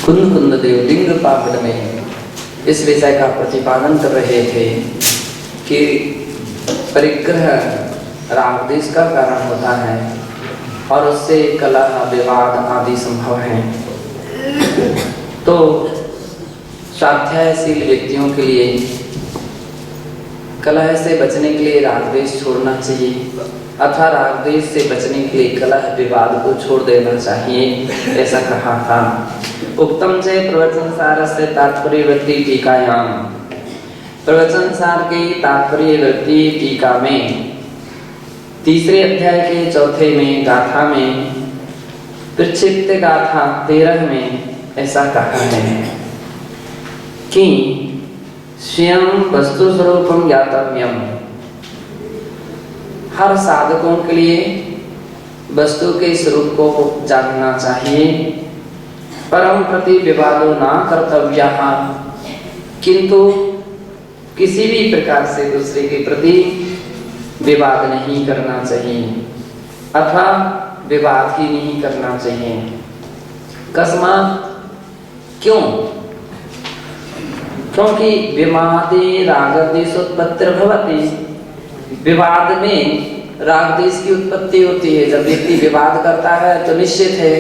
कुंद कुंद देव लिंग पावड़ में इस विषय का प्रतिपादन कर रहे थे कि परिग्रह राग द्वेष का कारण होता है और उससे कलह विवाद आदि संभव है। तो स्वाध्यायशील व्यक्तियों के लिए कलह से बचने के लिए राग द्वेष छोड़ना चाहिए अथवा राग द्वेष से बचने के लिए कलह विवाद को छोड़ देना चाहिए, ऐसा कहा था। उक्तम से प्रवचन सार से तात्पर्य वृत्ति टीकायाम, प्रवचन सार के तात्पर्य वृत्ति टीका में तीसरे अध्याय के चौथे में गाथा में प्रक्षिप्त गाथा 13 में ऐसा कहा है कि स्वयं वस्तु स्वरूपम ज्ञातव्यम, हर साधकों के लिए वस्तु के स्वरूप को जानना चाहिए। परम प्रति विवादो ना कर्तव्य, किंतु किसी भी प्रकार से दूसरे के प्रति विवाद नहीं करना चाहिए अथवा विवाद ही नहीं करना चाहिए। कस्मात्, क्यों? क्योंकि विवादे रागद्वेषोत्पत्तिर्भवति, विवाद में राग द्वेष की उत्पत्ति होती है। जब व्यक्ति विवाद करता है तो निश्चित है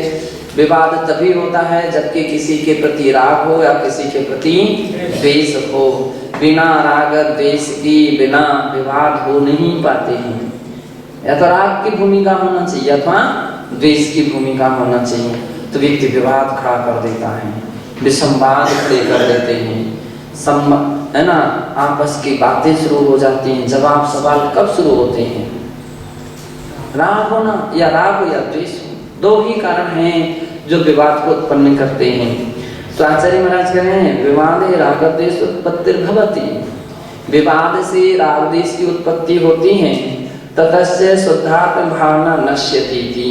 विवाद तभी होता है जबकि किसी के प्रति राग हो या किसी के प्रति द्वेष हो। बिना राग द्वेष की बिना विवाद हो नहीं पाते हैं। या तो राग की भूमिका होना चाहिए अथवा द्वेष की भूमिका होना चाहिए। तो व्यक्ति विवाद खड़ा कर देता है, विसंवाद खड़े कर देते हैं, है ना, आपस की बातें शुरू हो जाती हैं। जवाब सवाल कब शुरू होते हैं? राग होना या राग हो या द्वेष हो, दो ही कारण हैं जो विवाद को उत्पन्न करते हैं। तो आचार्य महाराज कह रहे हैं विवादे राग द्वेष उत्पत्तिर्भवति, विवाद से राग द्वेष की उत्पत्ति होती है। ततस्य शुद्धात्म भावना नश्यति थी,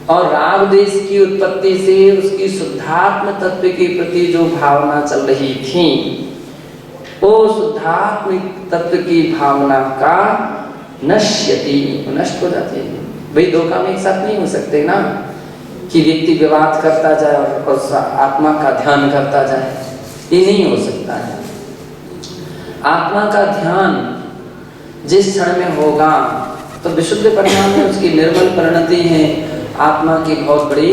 और राग द्वेष की उत्पत्ति से उसकी शुद्धात्म तत्व के प्रति जो भावना चल रही थी वो शुद्धात्म तत्व की भावना का नश्यति, नष्ट हो जाती है। भाई दो काम एक साथ नहीं हो सकते ना, कि व्यक्ति विवाद करता जाए और आत्मा का ध्यान करता जाए, ये नहीं हो सकता है। आत्मा का ध्यान जिस क्षण में होगा तो विशुद्ध परिणाम में उसकी निर्मल परिणति है, आत्मा की बहुत बड़ी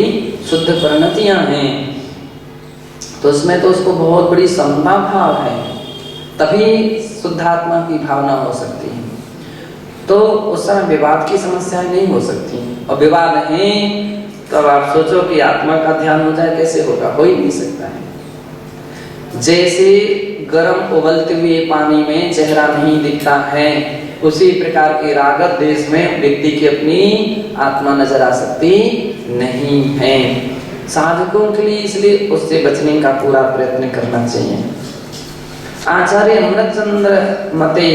शुद्ध परिणतियां हैं, तो उसमें तो उसको बहुत बड़ी समता भाव है, तभी शुद्ध आत्मा की भावना हो सकती है। तो उस समय विवाद की समस्या नहीं हो सकती। और विवाद है तब आप सोचो कि आत्मा का ध्यान हो जाए, कैसे होगा? हो ही नहीं सकता है। जैसे गर्म उबलते हुए पानी में चेहरा नहीं दिखता है, उसी प्रकार के राग द्वेष में व्यक्ति की अपनी आत्मा नजर आ सकती नहीं है। साधकों के लिए इसलिए उससे बचने का पूरा प्रयत्न करना चाहिए। आचार्य अमृतचंद्र मते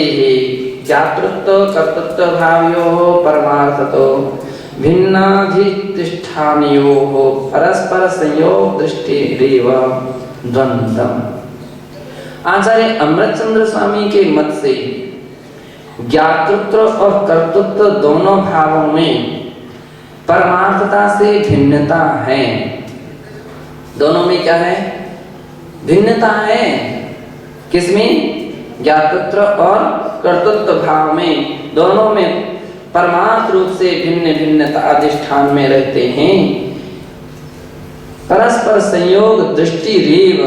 ज्ञातृत्व कर्तृत्व भावयो परमार्थतो भिन्नाधिष्ठानयो परस्पर संयोग दृष्टिरेव द्वंद्वम्। आचार्य अमृतचंद्र स्वामी के मत से ज्ञातृत्व और कर्तृत्व दोनों भावों में परमार्थता से भिन्नता है। दोनों में क्या है? भिन्नता है। किसमें? ज्ञातृत्व और कर्तृत्व भाव में, दोनों में परमार्थ रूप से भिन्न भिन्नता अधिष्ठान में रहते हैं। परस्पर संयोग दृष्टि रेव,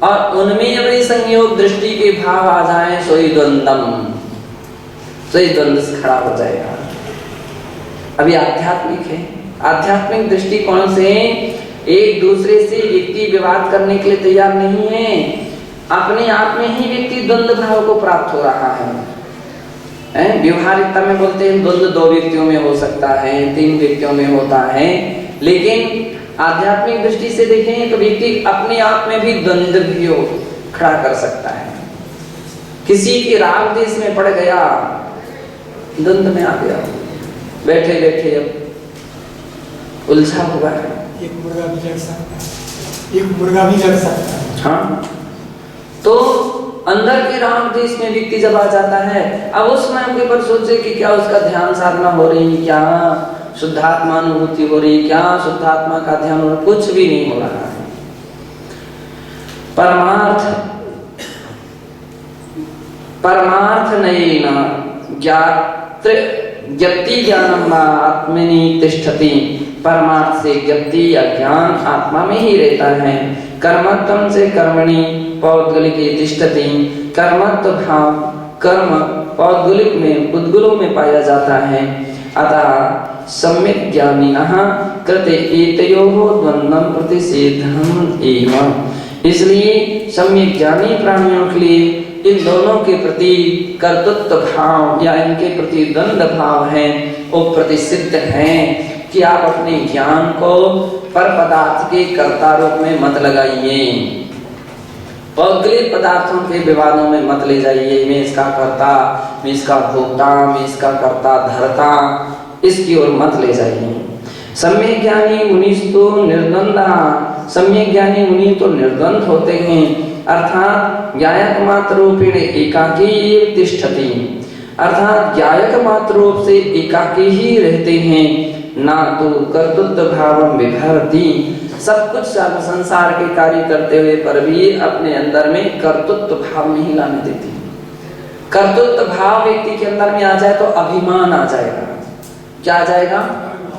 और उनमें यदि संयोग दृष्टि के भाव आ जाए सोई द्वंद्वम, तो ये द्वंद्व खड़ा हो जाएगा। अभी आध्यात्मिक है, आध्यात्मिक दृष्टिकोण से एक दूसरे से व्यक्ति विवाद करने के लिए तैयार नहीं है। अपने आप में ही व्यक्ति द्वंद्व भाव को प्राप्त हो रहा है। व्यवहारिकता में बोलते हैं द्वंद्व दो व्यक्तियों में हो सकता है, 3 व्यक्तियों में होता है, लेकिन आध्यात्मिक दृष्टि से देखें तो व्यक्ति अपने आप में भी द्वंद्व भी खड़ा कर सकता है। किसी के राग द्वेष में पड़ गया, द्वंद्व में आ गया, बैठे बैठे अब उलझा हुआ है। एक मुर्गा भी जग सकता है, एक मुर्गा भी जग सकता है। हाँ, तो अंदर के राग द्वेष में व्यक्ति जब आ जाता है, अब उस समय के ऊपर सोचे कि क्या उसका ध्यान साधना हो रही, क्या शुद्धात्मा अनुभूति हो रही, क्या शुद्धात्मा का ध्यान हो रहा, कुछ भी नहीं हो रहा है। परमार्थ नयेन ज्ञप्ति ज्ञानम आत्मनि तिष्ठति। परमार्थ से ज्ञप्ति या ज्ञान आत्मा में ही रहता है। कर्मत्वम से कर्मणि पौद्गलिके तिष्ठति। कर्मत्व भाव कर्म पौद्गलिक में उद्गलों में पाया जाता है। अतः सम्यक् ज्ञानिनः कृते एतयोः द्वन्द्वं प्रतिषेधम् एव। इसलिए सम्यक् ज्ञानी प्राणियों के लिए इन दोनों के प्रति कर्तृत्व भाव या इनके प्रति द्वंद्व भाव है वो प्रतिषिद्ध है कि आप अपने ज्ञान को पर पदार्थ के कर्ता रूप में मत लगाइए, पौद्गलिक पदार्थों के विवादों में मत ले जाइए। मैं इसका कर्ता, मैं इसका भोक्ता, मैं इसका कर्ता धर्ता, इसकी ओर मत ले जाइए। सम्यक ज्ञानी मुनि तो निर्द्वंदा। सम्यक ज्ञानी मुनि तो निर्द्वंद होते हैं, अर्थात ज्ञायक मात्र रूपेण एकाकी तिष्ठति। अर्थात ज्ञायक मात्र रूप से एकाकी ही रहते हैं, ना तो कर्तृत्व भावं विभरति। सब कुछ संसार के कार्य करते हुए पर भी अपने अंदर में कर्तृत्व भाव नहीं लाने देती। कर्तृत्व भाव व्यक्ति के अंदर में आ जाए तो अभिमान आ जाएगा। क्या आ जाएगा?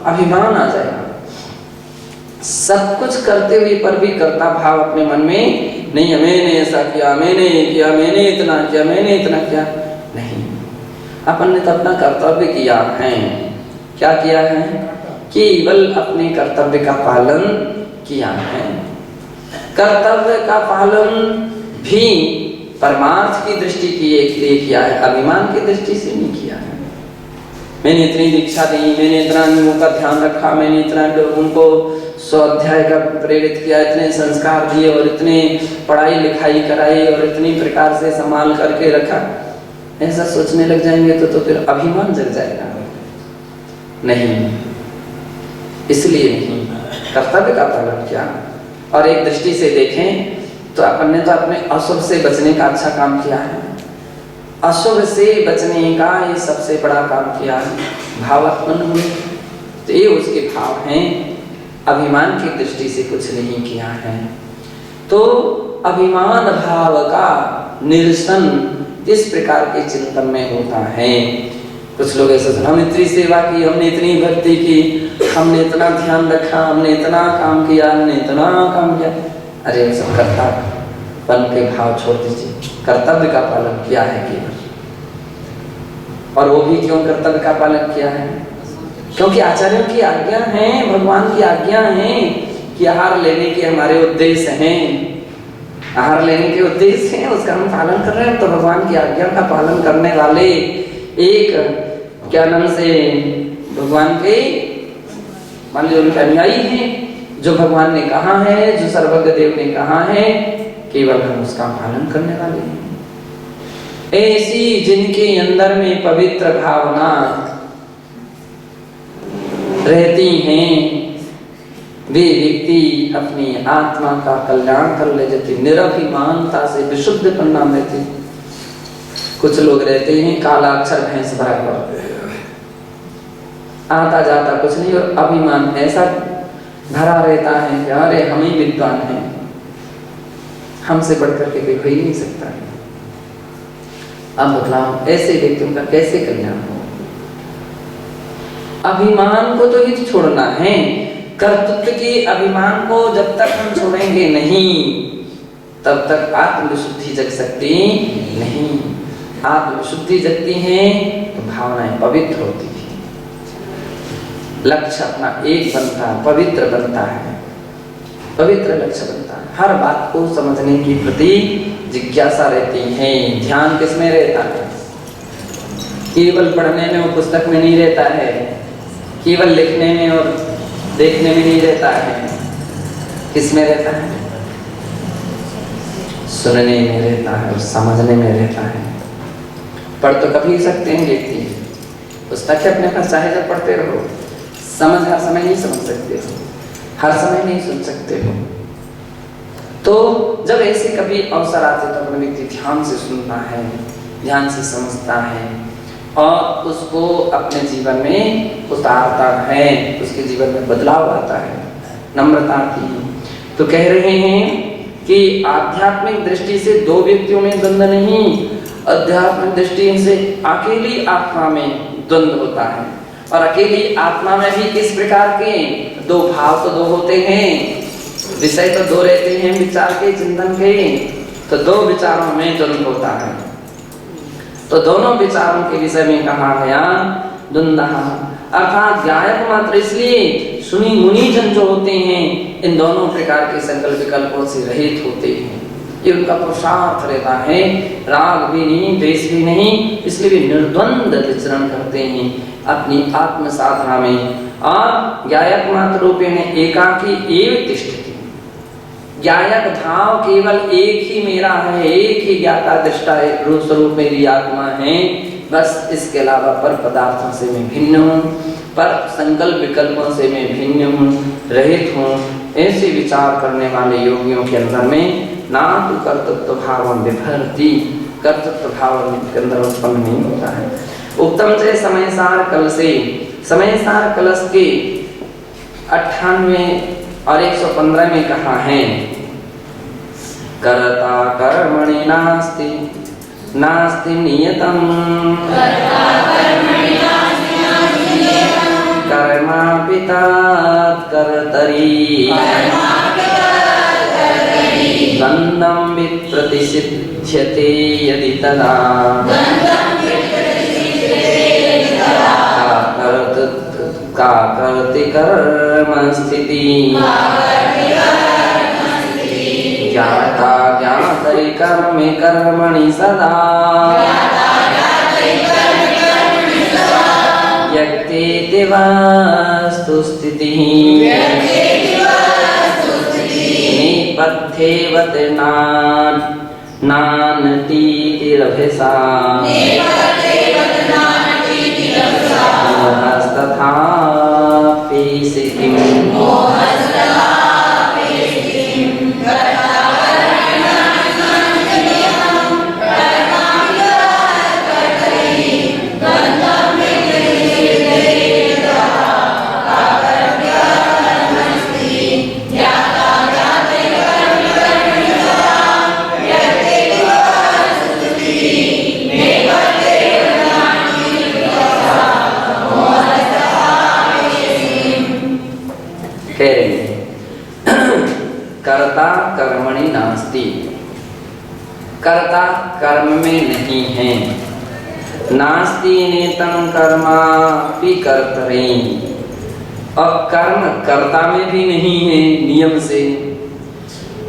अभिमान आ जाएगा। सब कुछ करते हुए पर भी कर्ता भाव अपने मन में नहीं, मैंने ऐसा किया, मैंने ये किया, मैंने इतना किया, मैंने इतना किया, नहीं। अपन ने तो अपना कर्तव्य किया है। क्या किया है? केवल अपने कर्तव्य का पालन किया है। कर्तव्य का पालन भी परमार्थ की दृष्टि के लिए किया है, अभिमान की दृष्टि से नहीं किया है। मैंने इतनी दीक्षा दी, मैंने इतना नियमों का ध्यान रखा, मैंने इतना लोगों को स्वाध्याय का प्रेरित किया, इतने संस्कार दिए और इतने पढ़ाई लिखाई कराई और इतनी प्रकार से संभाल करके रखा। ऐसा सोचने लग जाएंगे तो फिर अभिमान जग जाएगा। नहीं, इसलिए नहीं, कर्तव्य का पालन किया। और एक दृष्टि से देखें तो अपन ने तो अपने अशुभ से बचने का अच्छा काम किया है। अशुभ से बचने का ये सबसे बड़ा काम किया है। भाव उत्पन्न हुए तो ये उसके भाव हैं, अभिमान की दृष्टि से कुछ नहीं किया है। तो अभिमान भाव का निरसन इस प्रकार के चिंतन में होता है। कुछ लोग ऐसे हम इतनी सेवा की, हमने इतनी भक्ति की, हमने इतना ध्यान रखा, हमने इतना काम किया, हमने इतना काम किया। अरे वो सब कर्तव्यपन के भाव छोड़ दीजिए, कर्तव्य का पालन किया है केवल। और वो भी क्यों कर्तव्य का पालन किया है? क्योंकि आचार्यों की आज्ञा है, भगवान की आज्ञा है कि आहार लेने के हमारे उद्देश्य हैं, आहार लेने के उद्देश्य हैं, उसका हम पालन कर रहे हैं। तो भगवान की आज्ञा का पालन करने वाले एक क्या नाम से भगवान के मान लीजिए उनके अनुयायी हैं, जो भगवान ने कहा है, जो सर्वज्ञ देव ने कहा है, केवल हम उसका पालन करने वाले हैं। ऐसी जिनके अंदर में पवित्र भावना रहती हैं, वे व्यक्ति अपनी आत्मा का कल्याण कर ले जाते, निरभिमानता से विशुद्ध परिणाम रहते। कुछ लोग रहते हैं कालाक्षर भैंस बराबर, आता जाता कुछ नहीं, और अभिमान ऐसा भरा रहता है कि अरे हम ही विद्वान हैं, हमसे बढ़कर के कोई हो ही नहीं सकता है। अब बतलाओ ऐसे व्यक्तियों का कैसे कल्याण हो? अभिमान को तो ही छोड़ना है। कर्तृत्व के अभिमान को जब तक हम छोड़ेंगे नहीं, तब तक आत्मविशुद्धि जग सकती नहीं। आत्मविशुद्धि जगती है तो भावनाएं पवित्र होती है, लक्ष्य अपना एक बनता है, पवित्र बनता है, पवित्र लक्ष्य बनता है। हर बात को समझने की प्रति जिज्ञासा रहती है। ध्यान किसमें रहता है? केवल पढ़ने में और पुस्तक में नहीं रहता है, केवल लिखने में और देखने में नहीं रहता है। किसमें रहता है? सुनने में रहता है और समझने में रहता है। पढ़ तो कभी सकते हैं व्यक्ति, पुस्तक अपने पास चाहे जब पढ़ते रहो, समझ हर समय नहीं समझ सकते हो, हर समय नहीं सुन सकते हो। तो जब ऐसे कभी अवसर आते तो अपने व्यक्ति ध्यान से सुनता है, ध्यान से समझता है और उसको अपने जीवन में उतारता है, उसके जीवन में बदलाव आता है, नम्रता आती है। तो कह रहे हैं कि आध्यात्मिक दृष्टि से दो व्यक्तियों में द्वंद्व नहीं, आध्यात्मिक दृष्टि से अकेली आत्मा में द्वंद्व होता है। और अकेली आत्मा में भी किस प्रकार के दो भाव तो दो होते हैं, विषय तो दो रहते हैं विचार के, चिंतन के, तो दो विचारों में द्वंद्व होता है। तो दोनों विचारों के विषय में कहा गया द्वंद्व, अर्थात गायक मात्र इसलिए सुनी मुनि जन जो होते हैं इन दोनों प्रकार के संकल्प विकल्पों से रहित होते हैं। ये उनका पुरुषार्थ रहता है, राग भी नहीं, द्वेष भी नहीं, इसलिए भी निर्द्वंद विचरण करते हैं अपनी आत्म साधना में। और गायक मात्र रूपेण एकाकी एव तिष्ठति, गायक भाव केवल एक ही मेरा है, एक ही ज्ञाता दृष्टा एक रूप स्वरूप मेरी आत्मा है, बस इसके अलावा पर पदार्थों से मैं भिन्न हूँ, पर संकल्प विकल्पों से मैं भिन्न हूँ, रहित हूँ। ऐसे विचार करने वाले योगियों के अंदर में ना तो कर्तृत्व भाव विभरती, कर्तृत्व भाव के अंदर उत्पन्न नहीं होता है। उत्तम से समयसार कल से, समयसार कलश के 98 और 115 में कहा है, कर्ता कर्मणि नास्ति नास्ति नियतम, कर्मा पिता कर्तरि, द्वन्द्वं विप्रतिषिध्यते यदि तदा, का कर्ति कर्म स्थिति, ज्ञाता ज्ञातरि कर्मे कर्मणि सदा, व्यक्तेति वस्तु स्थितिः, नेपथ्येवत् नानटीति रभसा, मोहस्तथापि सिकिम्। कर्ता कर्मणि नास्ति, कर्ता कर्म में नहीं है, नास्ति नेतं कर्मापि कर्तरि, और कर्म कर्ता में भी नहीं है नियम से,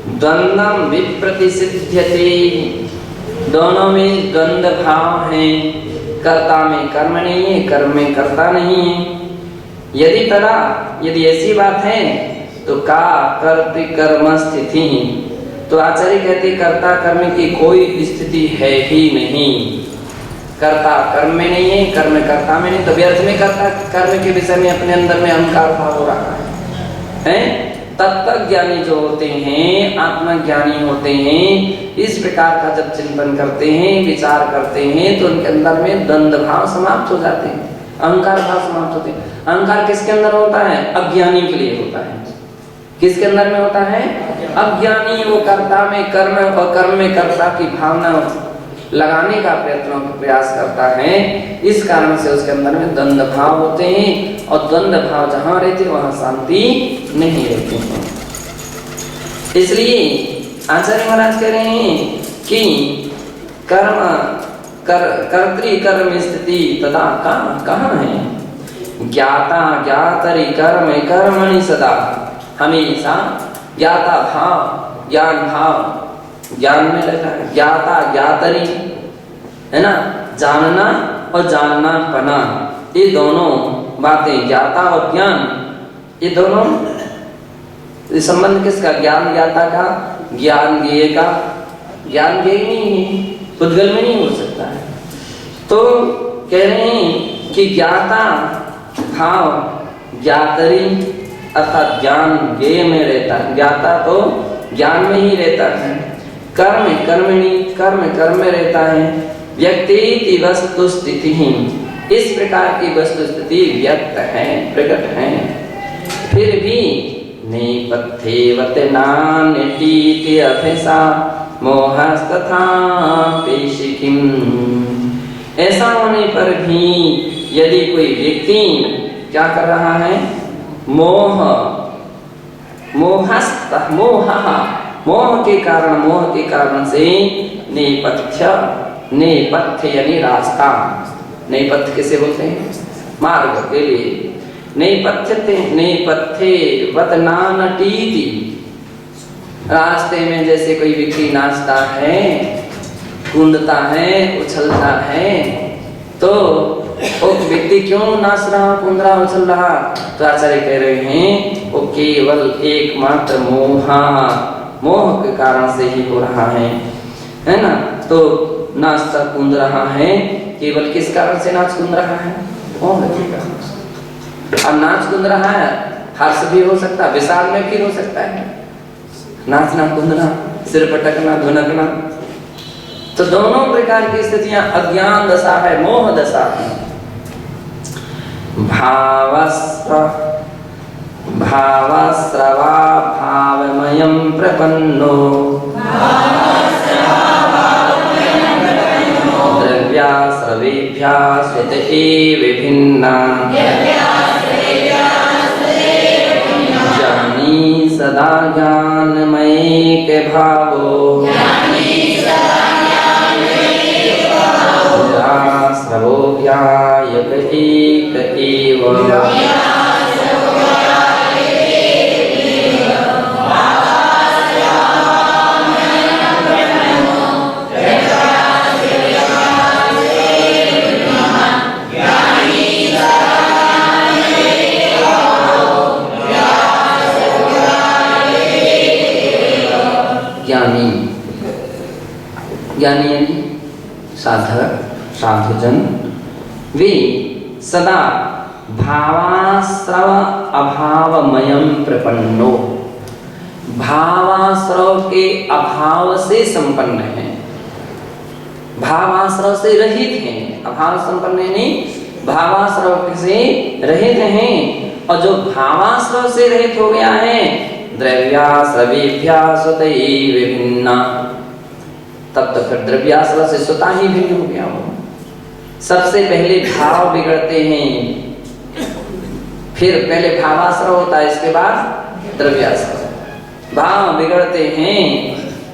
द्वंद्वं विप्रतिषिध्यते, दोनों में द्वंद्व भाव है, कर्ता में कर्म नहीं है, कर्म में कर्ता नहीं है। यदि तदा, यदि ऐसी बात है तो का कर्तृ कर्म स्थिति, तो आचार्य कहते कर्ता कर्म की कोई स्थिति है ही नहीं, कर्ता कर्म में नहीं है, कर्म कर्ता में नहीं, तो व्यर्थ में कर्ता कर्म के विषय में अपने अंदर में अहंकार भाव हो रहा है। तत्व ज्ञानी जो होते हैं, आत्मज्ञानी होते हैं, इस प्रकार का जब चिंतन करते हैं, विचार करते हैं, तो उनके अंदर में द्वंद्व भाव समाप्त हो जाते हैं, अहंकार भाव समाप्त होते हैं। अहंकार किसके अंदर होता है? अज्ञानी के लिए होता है। किसके अंदर में होता है? अज्ञानी, वो कर्ता में कर्म और कर्म में कर्ता की भावना लगाने का प्रयास करता है, इस कारण से उसके अंदर में द्वंद्व भाव होते हैं, और द्वंद्व भाव जहां रहते वहां शांति नहीं रहती है। इसलिए आचार्य महाराज कह रहे हैं कि कर्म कर्तृ कर्म स्थिति तदा कहाँ है? ज्ञाता ज्ञातरि कर्म कर्मणि सदा, हमेशा ज्ञाता भाव ज्ञान भाव ज्ञान में लगा है, ज्ञाता ज्ञातरि है ना, जानना और जानना पना, ये दोनों बातें, ज्ञाता और ज्ञान, ये दोनों संबंध किसका? ज्ञान ज्ञाता का, ज्ञान ज्ञेय का। ज्ञान ज्ञेय नहीं है, पुद्गल में नहीं हो सकता है। तो कह रहे हैं कि ज्ञाता भाव ज्ञातरि अर्थात ज्ञान ज्ञेय में रहता है, ज्ञाता तो ज्ञान में ही रहता है, कर्म कर्मणि कर्म कर्म में रहता है, व्यक्ति वस्तु स्थिति, इस प्रकार की वस्तु स्थिति व्यक्त है, प्रकट है, फिर भी नेपथ्येवत नान्यतीति अभेसा मोहस्तथा पेशिकिम। ऐसा होने पर भी यदि कोई व्यक्ति क्या कर रहा है, मोह के कारण से नेपथ्य यानी रास्ता, नेपथ्य किसे बोलते हैं, मार्ग के लिए, नेपथ्ये वत नानटीति, रास्ते में जैसे कोई व्यक्ति नाचता है, कूदता है, उछलता है, तो वो व्यक्ति क्यों नाच रहा, कूद रहा, उछल रहा, तो आचार्य कह रहे हैं वो केवल एकमात्र मोह के कारण से ही हो रहा है ना। तो नाचता कूद रहा है केवल किस कारण से नाच कूद रहा है, मोह के कारण से। अब नाच कूद रहा है, हर्ष भी हो सकता है, विषाद में भी हो सकता है, नाचना कूदना, सिर पटकना, धुनकना, तो दोनों प्रकार की स्थितियां अज्ञान दशा है, मोह दशा है। भावस्रवा भावमयं प्रपन्नो द्रव्यास्रवेभ्यास्वत एव भिन्ना जानी सदा ज्ञानमयैक भावो श्रवो ज्ञायक एक एव। ज्ञानी यानी साधक, साधुजन, वे सदा भावाश्रव अभावमयं प्रपन्नो, भावाश्रव के अभाव से संपन्न है, भावाश्रव से रहित हैं, अभाव संपन्न नहीं, भावाश्रव से रहित हैं। और जो भावाश्रव से रहित हो गया है, द्रव्याश्रवेभ्यास्वत एव भिन्ना, तब तो फिर द्रव्याश्रव से स्वतः ही भिन्न हो गया हो। सबसे पहले भाव बिगड़ते हैं, फिर पहले भावाश्रव होता है, इसके बाद द्रव्याश्रव। भाव बिगड़ते हैं,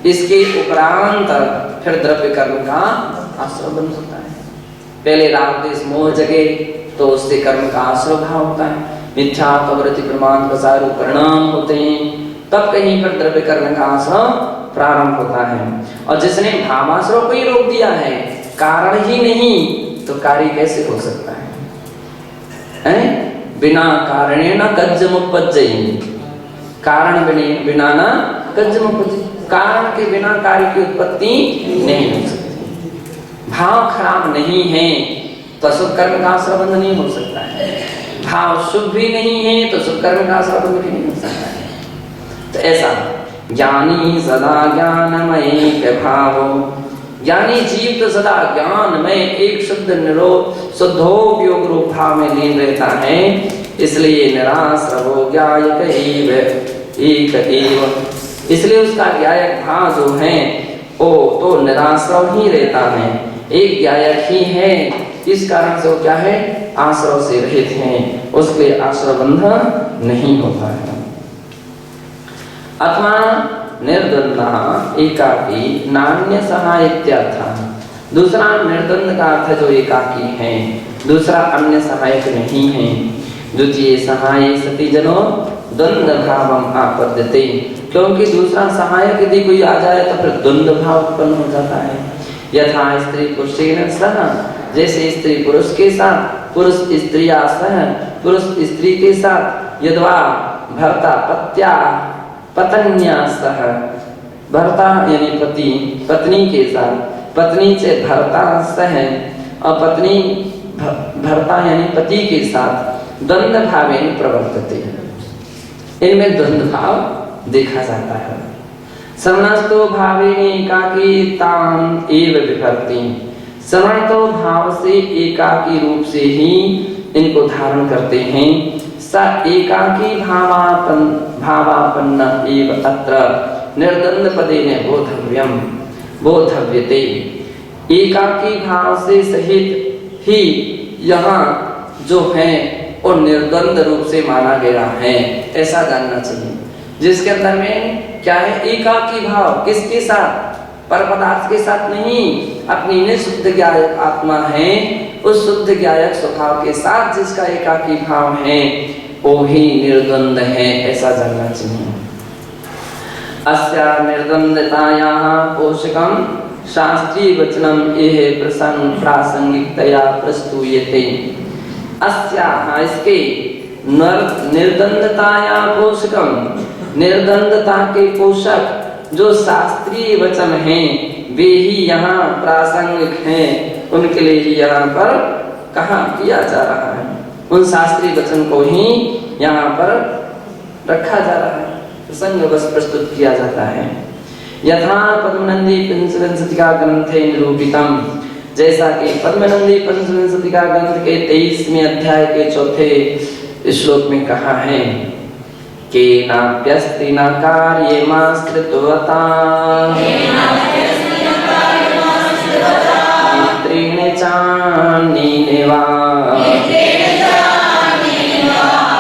इसके उपरांत फिर द्रव्य कर्म का आश्रव बन सकता है। पहले राग देश मोह जगे तो उससे कर्म का आश्रव भाव होता है, मिथ्या प्रवृत्ति प्रमाण प्रसार परिणाम होते हैं, तब कहीं पर द्रव्य कर्म का आश्रव प्रारंभ होता है। और जिसने भावाश्रव को ही रोक दिया है, कारण ही नहीं, तो कार्य कैसे हो सकता है? बिना कारणे न कज्जमुपज्जयि, कारण बिना न कज्जमुपज्जयि, कारण के बिना कार्य की उत्पत्ति नहीं हो सकती। भाव खराब नहीं है तो शुभ कर्म का आश्रय बंध नहीं हो सकता है, भाव शुभ भी नहीं है तो शुभ कर्म का आश्रय बंध भी नहीं हो सकता है। तो ऐसा ज्ञानी सदा ज्ञानमय के भावो, ज्ञानी जीव तो सदा ज्ञान में एक शुद्ध शुद्धोपयोग रूप भाव में लीन रहता है, इसलिए निराश्रवो ज्ञायक एक एव, इसलिए उसका ज्ञायक भाव जो है वो तो निराश्रव ही रहता है, एक ज्ञायक ही है। इस कारण से वो क्या है, आश्रव से रहित हैं, उसके आश्रव बंधन नहीं होता है। अथवा निर्द्वंद्व एकाकी नान्य सहायत्यार्थ, दूसरा निर्द्वंद्व का अर्थ जो एकाकी है, दूसरा अन्य सहायक नहीं है। द्वितीय सहाय सती जनो द्वंद्व भावम आपद्यते, क्योंकि दूसरा सहायक यदि कोई आ जाए तो फिर द्वंद्व भाव उत्पन्न हो जाता है। यथा स्त्री पुरुषेण सह, जैसे स्त्री पुरुष के साथ, पुरुष स्त्रिया सह, पुरुष स्त्री के साथ, यद्वा भर्ता पत्या पत्न्या सह, भर्ता यानी पति पत्नी के साथ, पत्नी से भर्ता सह, और पत्नी भर्ता यानी पति के साथ द्वंद्व भावेन प्रवर्तते, इनमें द्वंद्व भाव देखा जाता है। समस्तो भावेन एकाकीताम एव विभक्ति, समर्थो भाव से एकाकी रूप से ही इनको धारण करते हैं। स एकाकी भावापन्न एव अत्र निर्द्वंद पदेन बोधव्यते। एकाकी भाव से सहित ही यहाँ जो है वो निर्द्वंद रूप से माना गया है, ऐसा जानना चाहिए। जिसके अंदर में क्या है, एकाकी भाव, किसके साथ, पर पदार्थ के साथ नहीं, अपनी निःशुद्ध ज्ञायक आत्मा है, उस शुद्ध ज्ञायक स्वभाव के साथ जिसका एकाकी भाव है वो ही निर्द्वंद है, ऐसा जानना चाहिए। अस्या निर्द्वंदतायाः पोषकं शास्त्रीय वचनम एह प्रासंगिकतया प्रस्तूयते। अस्याः इसके निर्द्वंदताया पोषकम, निर्द्वंदता के पोषक जो शास्त्रीय वचन हैं वे ही यहाँ प्रासंगिक हैं, उनके लिए ही यहाँ पर कहा किया जा रहा है, उन शास्त्रीय वचन को ही यहाँ पर रखा जा रहा है, प्रसंग बस प्रस्तुत किया जाता है। यथा पद्मनंदी पंचविंशतिका ग्रंथे निरूपितम, जैसा कि पद्मनंदी पंचविंशतिका ग्रंथ के 23वें अध्याय के 4थे श्लोक में कहा है कि नाप्यस्ति न कार्यमाश्रितवता मित्रेण चान्येन वा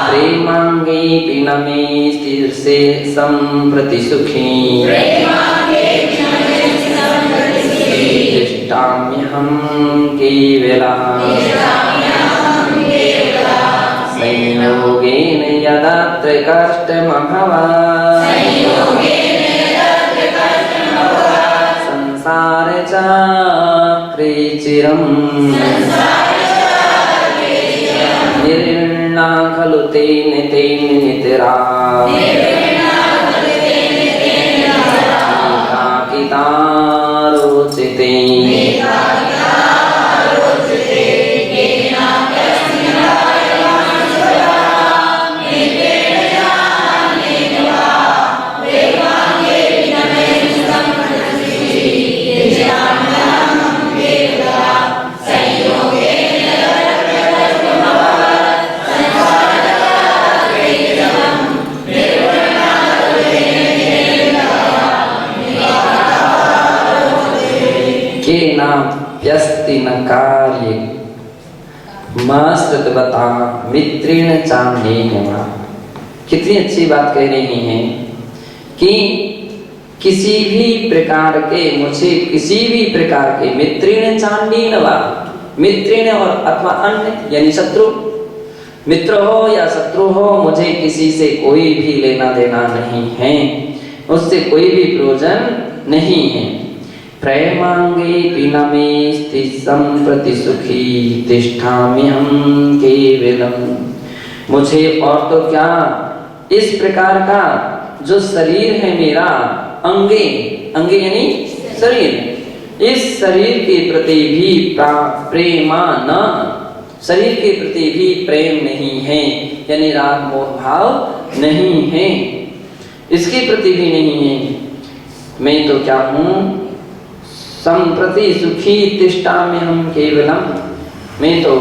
प्रेमांगेऽपि न मे शीर्षे सम्प्रति सुखी तिष्ठाम्यहं केवलम् संयोगेन यदत्र कष्टमभवत् संसारे चक्रे चिरम् निर्विण्णा खलु तेन नितरा एकाकिता रोचते। केनाप्यस्ति न कार्ये माश्रितवता मित्रेण चान्येन वा। कितनी अच्छी बात कह रही हैं कि किसी भी प्रकार के, मुझे किसी भी प्रकार के मित्रेण चान्येन वा, मित्रेण और अथवा अन्य यानी शत्रु, मित्र हो या शत्रु हो, मुझे किसी से कोई भी लेना देना नहीं है, उससे कोई भी प्रयोजन नहीं है। प्रेमांगेऽपि न मेऽस्ति सम्प्रति सुखी तिष्ठाम्यहं केवलम्। मुझे और तो क्या, इस प्रकार का जो शरीर है मेरा, अंगे, अंगे यानी शरीर, इस शरीर के प्रति भी प्रेमा न, शरीर के प्रति भी प्रेम नहीं है, यानी राग मोह भाव नहीं है, इसके प्रति भी नहीं है। मैं तो क्या हूँ, संप्रति सुखी तिष्ठाम्यहं केवलम, मैं तो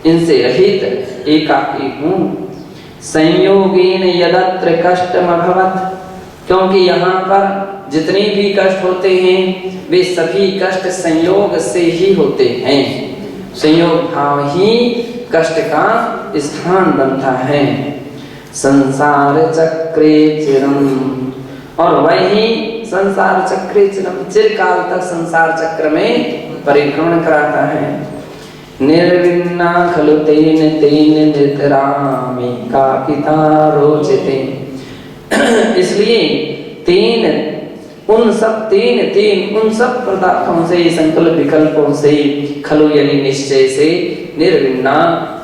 इनसे रहित एकाकी हूँ। संयोगेन यदत्र कष्टमभवत्, क्योंकि यहाँ पर जितने भी कष्ट होते हैं वे सभी कष्ट संयोग से ही होते हैं, संयोग भाव ही कष्ट का स्थान बनता है। संसार चक्रे चिरम, और वही संसार चक्रे चिरम, चिरकाल तक संसार चक्र में परिभ्रमण कराता है। निर्विण्णा खलु तेन नितराम एकाकिता रोचते। इसलिए उन सब पदार्थों से, संकल्प विकल्पों से, खलु यानी निश्चय से, निर्विण्णा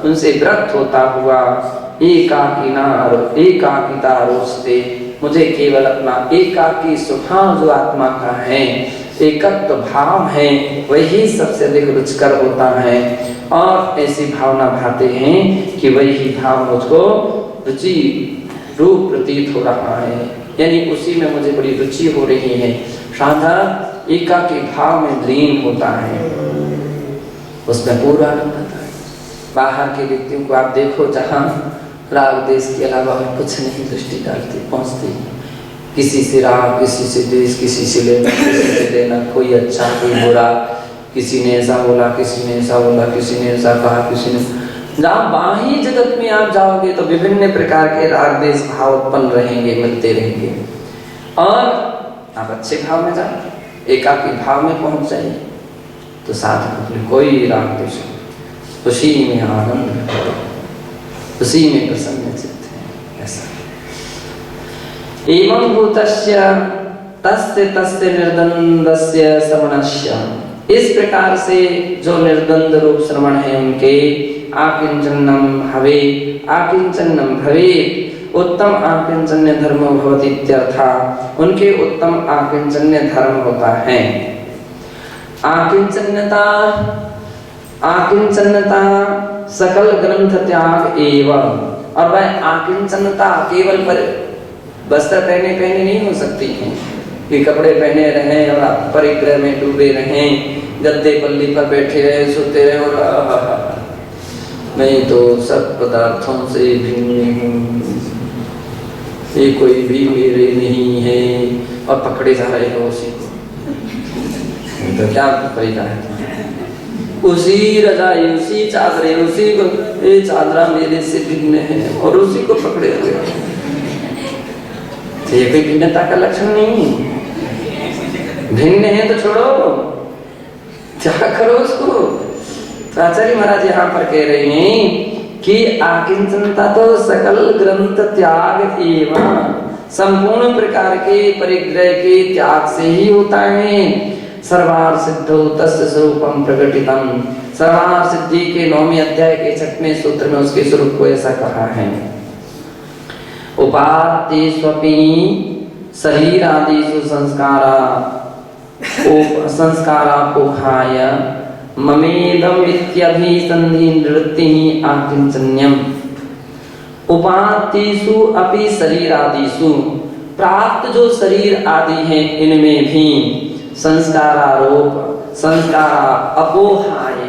उनसे विरक्त होता हुआ, एकाकिता रोचते, मुझे केवल अपना एकाकी स्वभाव जो आत्मा का है, एकत्व भाव है, वही सबसे अधिक रुचिकर होता है। और ऐसी भावना भाते हैं कि वही भाव मुझको रुचि रूप प्रतीत हो रहा है, यानी उसी में मुझे बड़ी रुचि हो रही है। साधक एकाकी भाव में लीन होता है, उसमें पूरा आनंद आता है। बाहर के व्यक्तियों को आप देखो, जहाँ राग देश के अलावा और कुछ नहीं दृष्टि डालती, पहुँचती। किसी से राग, किसी से देश, किसी से लेना, किसी से देना, कोई अच्छा कोई बुरा, किसी ने ऐसा बोला, किसी ने ऐसा बोला, किसी ने ऐसा कहा, किसी ने। जहाँ बाह्य जगत में आप जाओगे तो विभिन्न प्रकार के राग देश भाव उत्पन्न रहेंगे, मिलते रहेंगे। और आप अच्छे भाव में जाओ, एकाकी भाव में पहुंच जाइए तो साथ में कोई राग देश, उसी में आनंद, उसी में प्रसन्न चित्त है। ऐसा एवं भूतस्य तस्य तस्य निर्द्वंद्वस्य श्रवणस्य, इस प्रकार से जो निर्द्वंद रूप श्रवण है उनके, आकिंचन्नम हवे आकिंचन्नम भवे, उत्तम आकिंचन्य धर्मो भवति इत्यर्था, उनके उत्तम आकिंचन्य धर्म होता है। आकिंचन्यता, आकिंचन्यता सकल ग्रंथ त्याग एवं, और वह आकिंचन्यता केवल पर वस्त्र पहने पहने नहीं हो सकती है कि कपड़े पहने रहें और आप परिग्रह में डूबे रहें, गद्दे पल्ली पर बैठे रहे, सोते रहे और मैं तो सब पदार्थों से भिन्न हूँ, ये कोई भी मेरे नहीं है, और पकड़े जा रहे हो उसी को। तो क्या करेगा है? उसी रजाई, उसी चादरे, उसी को, ये चादरा मेरे से भिन्न है, और उसी को पकड़े हुए। ये कोई भिन्नता का लक्षण नहीं। भिन्न है तो छोड़ो, क्या करो उसको। तो आचार्य महाराज यहाँ पर कह रहे हैं कि आकिंचनता तो सकल ग्रंथ त्याग एवं, संपूर्ण प्रकार के परिग्रह के त्याग से ही होता है। सर्वार सिद्धो तस्य स्वरूपम प्रकटितम, सर्वार सिद्धि के 9वें अध्याय के 6वें सूत्र में उसके स्वरूप को ऐसा कहा है। उपात्तेष्वपि शरीरादिषु संस्कारापोहाय ममेदम इत्यभिसंधि नृत्तिः आकिंचन्यम्। उपात्तेषु अपि शरीरादिषु, प्राप्त जो शरीर आदि है इनमें भी संस्कारारोप, संस्कार अपोहाय,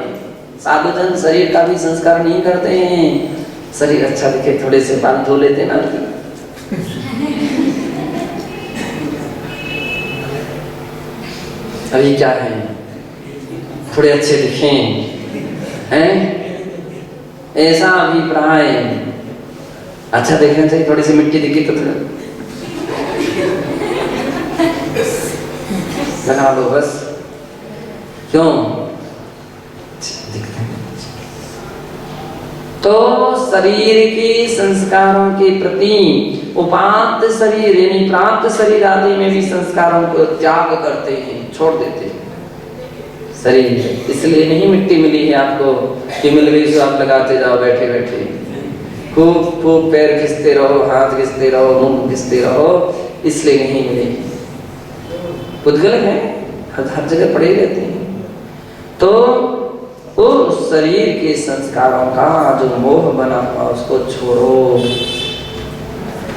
साधुजन शरीर का भी संस्कार नहीं करते हैं। शरीर अच्छा दिखे, थोड़े से बाल धो लेते ना, अभी क्या है, थोड़े अच्छे दिखें, हैं? ऐसा अभिप्राय। अच्छा देखना चाहिए, थोड़ी सी मिट्टी दिखी तो लगा लो बस। क्यों? दिखते हैं। तो शरीर के संस्कारों के प्रति उपात्त शरीर यानी प्राप्त शरीर आदि में भी संस्कारों को त्याग करते हैं, छोड़ देते हैं। शरीर इसलिए नहीं मिट्टी मिली है आपको कि मिल गई तो आप लगाते जाओ बैठे बैठे, खूब खूब पैर घिसते रहो, हाथ घिसते रहो, मुंह घिसते रहो, इसलिए नहीं मिली। पुद्गल है, हर जगह पड़े रहते हैं। तो उस शरीर के संस्कारों का जो मोह बना हुआ उसको छोड़ो।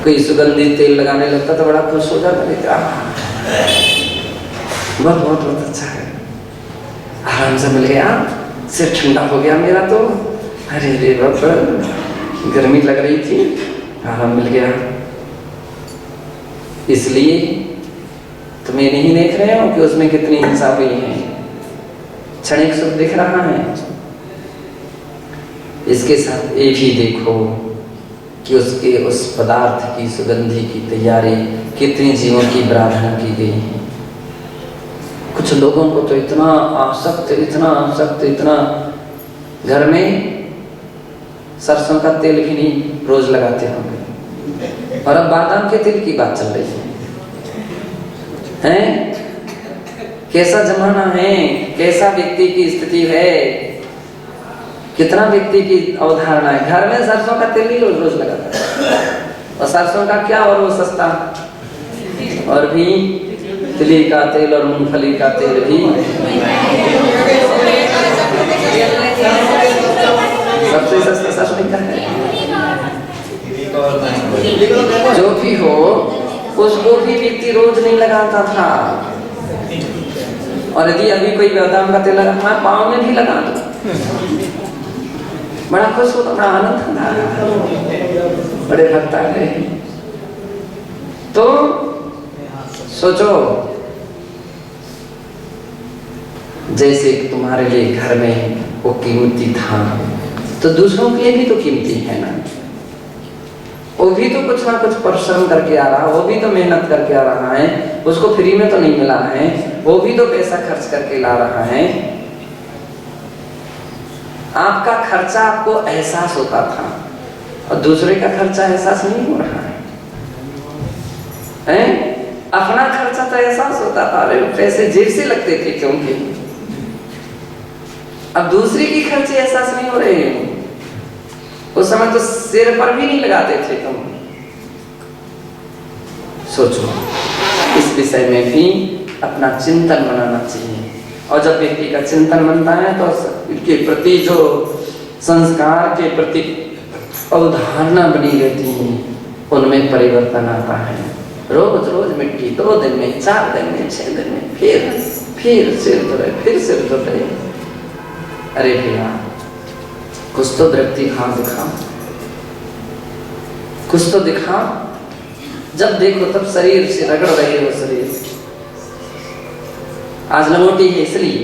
कोई सुगंधित तेल लगाने लगता तो बड़ा खुश हो जाता, लेता बहुत बहुत बहुत अच्छा है, आराम से मिल गया, सिर ठंडा हो गया मेरा तो, अरे रे बाबा गर्मी लग रही थी, आराम मिल गया। इसलिए तुम्हें नहीं देख रहे हो कि उसमें कितनी हिंसा हुई है, क्षणिक सुख दिख रहा है। इसके साथ ये भी देखो कि उसके उस पदार्थ की सुगंधि की तैयारी कितनी जीवों की प्रार्थना की गई है। कुछ लोगों को तो इतना आसक्त, इतना घर में सरसों का तेल भी नहीं रोज लगाते होंगे, और अब बादाम के तेल की बात चल रही है। कैसा जमाना है, कैसा व्यक्ति की स्थिति है, कितना व्यक्ति की अवधारणा है। घर में सरसों का तेल ही रोज रोज लगाता है, और सरसों का क्या, और वो सस्ता, और भी तिली का तेल और मूंगफली का तेल भी सबसे सस्ता सरसों का है। जो भी हो उसको भी व्यक्ति रोज नहीं लगाता था, और यदि अभी कोई बादाम का तेल लगा पाँव में भी लगा दो, बड़ा खुश होता, बड़ा आनंद था। बड़े भक्त आ गए। तो सोचो, जैसे तुम्हारे लिए घर में वो कीमती था, तो दूसरों के लिए भी तो कीमती है ना। वो भी तो कुछ ना कुछ परिश्रम करके आ रहा, वो भी तो मेहनत करके आ रहा है, उसको फ्री में तो नहीं मिला है, वो भी तो पैसा खर्च करके ला रहा है। आपका खर्चा आपको एहसास होता था और दूसरे का खर्चा एहसास नहीं हो रहा है? अपना खर्चा तो एहसास होता था, अरे पैसे जेब से लगते थे क्योंकि, अब दूसरे की खर्चे एहसास नहीं हो रहे हैं। उस समय तो सिर पर भी नहीं लगाते थे तुम। सोचो, इस विषय में भी अपना चिंतन बनाना चाहिए। और जब व्यक्ति का चिंतन बनता है तो के प्रति जो संस्कार के प्रति अवधारणा बनी रहती है, उनमें परिवर्तन आता है। रोज रोज मिट्टी, 2 दिन में, 4 दिन में, 6 दिन में, फिर सिर धुले, फिर सिर धुले। अरे भैया, कुछ तो दृष्टि भाव दिखाओ, कुछ तो दिखाओ। जब देखो तब शरीर से रगड़ रहे हो शरीर। आज लंगोटी है इसलिए,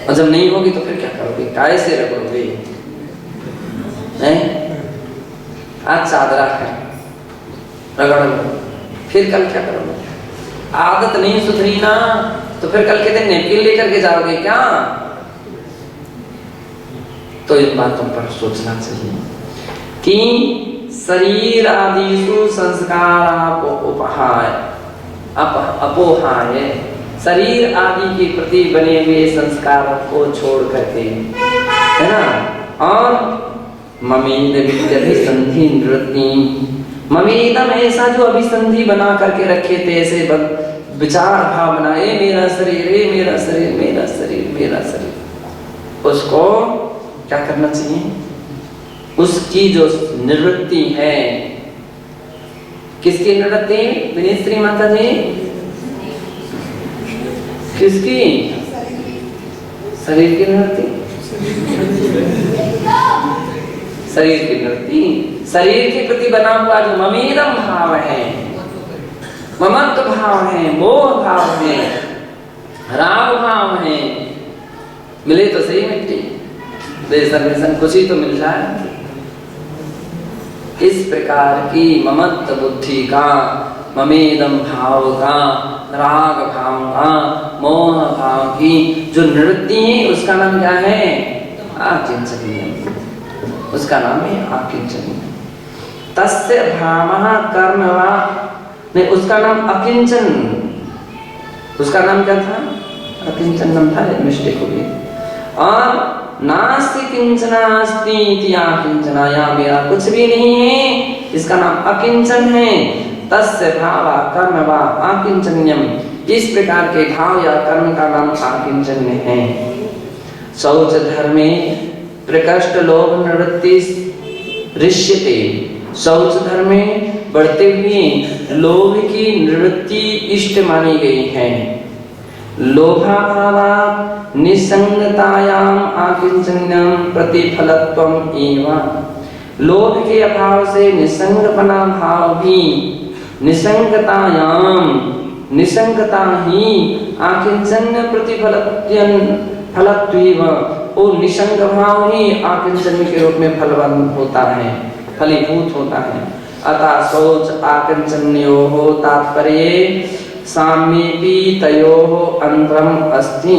और जब नहीं होगी तो फिर क्या करोगे? काय से रगड़ोगे? आज चादरा है, रगड़ लो, फिर कल क्या करोगे? आदत नहीं सुधरी ना, तो फिर कल के दिन नैपकिन लेकर के जाओगे क्या? तो इन बातों पर सोचना चाहिए कि शरीर आदिषु संस्कार अपोहाय, शरीर आदि के प्रति बने हुए संस्कार को छोड़ करके, है ना। और ममेद विद्यभिसंधि निवृत्ति, ममेदम ऐसा जो अभिसंधि बना करके रखे थे, ऐसे विचार भाव बनाए, मेरा शरीर, मेरा शरीर, मेरा शरीर, मेरा शरीर, उसको क्या करना चाहिए? उसकी जो निवृत्ति है, किसकी निवृत्ति? विनेश्री माता जी, किसकी? शरीर की निवृत्ति, शरीर की निवृत्ति। शरीर के प्रति बना हुआ जो ममेदम भाव है, ममत्व भाव है, मोह भाव है, राग भाव है, मिले तो सही मिट्टी, बेसन कुछ ही तो मिल जाए। इस प्रकार की ममत्व बुद्धि का, ममेदम भाव का, राग भाव का, मोह भाव की जो निवृत्ति है, उसका नाम क्या है? आकिंचनीय। उसका नाम है आकिंचनीय। तस्य भावः कर्म वा, नहीं, उसका नाम अकिंचन। उसका नाम क्या था? अकिंचन नाम था, मिस्टेक हो गई। और नास्ति किंचनास्ति इति आकिंचना, या मेरा कुछ भी नहीं है, इसका नाम अकिंचन है। तस्य भावा कर्म वा आकिंचन्यम, इस प्रकार के भाव या कर्म का नाम आकिंचन्य है। शौच धर्मे प्रकृष्ट लोभ निवृत्ति ऋष्यते, शौच धर्म में बढ़ते हुए लोभ की निवृत्ति इष्ट मानी गई है। लोभाभावात् निसंगतायाम आकिंचन्यम प्रतिफलत्वम एवं, लोभ के अभाव से निसंगपना भाव भी, निसंगतायाम, निसंगता ही आकिंचन्य फलत्वेव, वो निसंग भाव ही आकिंचन्य के रूप में फलवान होता है, फलीभूत होता है। अतः शौच आकिंचन्योः तात्पर्ये साम्येपि तयोः अंतरम अस्ति।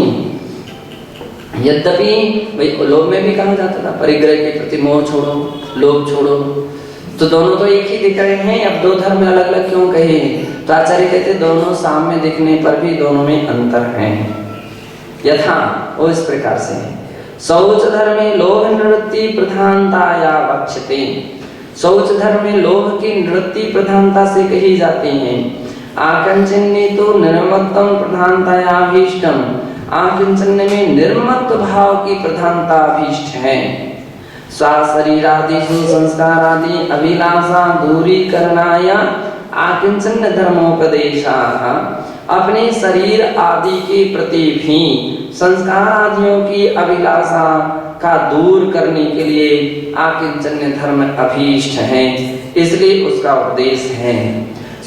यद्यपि भाई लोभ में भी कहा जाता था परिग्रह के प्रति मोह छोड़ो, लोभ छोड़ो, तो दोनों तो एक ही दिख रहे हैं, अब दो धर्म अलग अलग क्यों कहे? तो आचार्य कहते दोनों साम्य दिखने पर भी दोनों में अंतर है। यथा, वो इस प्रकार से है, शौच धर्मे लोभ निवृत्ति प्रधानताया वक्ष्यते, शौच धर्म में लोभ की निवृत्ति प्रधानता से कही जाती है। आकिंचन्य तो निर्मत्तम प्रधानताया अभीष्टम, आकिंचन्य में निर्मत्त भाव की प्रधानता अभीष्ट है। शरीरादिषु संस्कारादि अभिलाषा दूरीकरणाय आकिंचन्य धर्मोपदेशाः, अपने शरीर आदि के प्रति भी संस्कार आदियों की अभिलाषा का दूर करने के लिए आकिंचन्य धर्म अभीष्ट है, इसलिए उसका उपदेश है।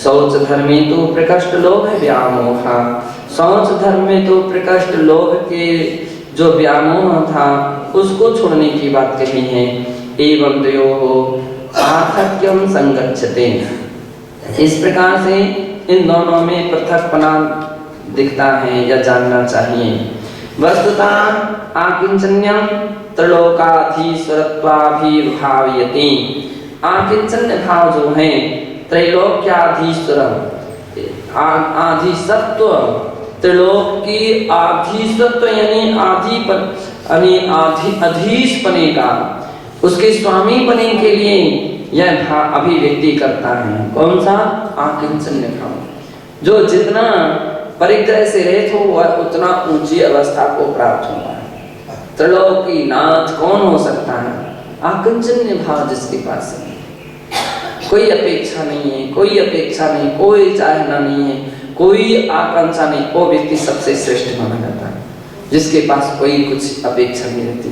शौच धर्म में तो प्रकृष्ट लोभ है व्यामोह, शौच धर्म में तो प्रकृष्ट लोभ के जो व्यामोह था उसको छोड़ने की बात कही है। एवं द्वयोः पार्थक्यम संगच्छते, इस प्रकार से इन दोनों में पृथकपना दिखता है या जानना चाहिए। वस्तुतः आकिंचन्यम त्रैलोकाधीश्वरत्वाभिभावयति, आकिंचन्य भाव जो है त्रैलोक्याधीश्वर आधीशत्व, त्रिलोक की आधीशत्व यानी अधीश बने का, उसके स्वामी बने के लिए यह भाव अभिव्यक्ति करता है। कौन सा? आकिंचन्य भाव, जो जितना परिग्रह से रहित हो वह उतना ऊंची अवस्था को प्राप्त होता है। त्रिलोकी नाथ कौन हो सकता है? आकिंचन्य भाव जिसके पास है, कोई अपेक्षा नहीं है, कोई अपेक्षा नहीं, कोई चाहना नहीं है, कोई आकांक्षा नहीं, वो व्यक्ति सबसे श्रेष्ठ माना जाता है, जिसके पास कोई कुछ अपेक्षा नहीं रहती।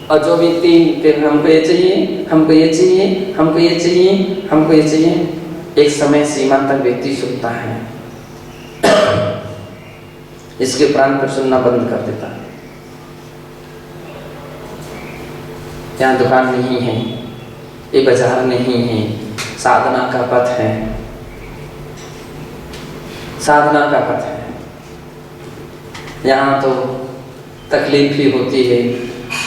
और जो व्यक्ति फिर हमको ये चाहिए, हमको ये चाहिए, हमको ये चाहिए, हमको ये चाहिए, एक समय सीमा तक व्यक्ति सुनता है, इसके उपरांत फिर सुनना बंद कर देता है। यहाँ दुकान नहीं है, ये बाजार नहीं है, साधना का पथ है, साधना का पथ है। यहाँ तो तकलीफ भी होती है,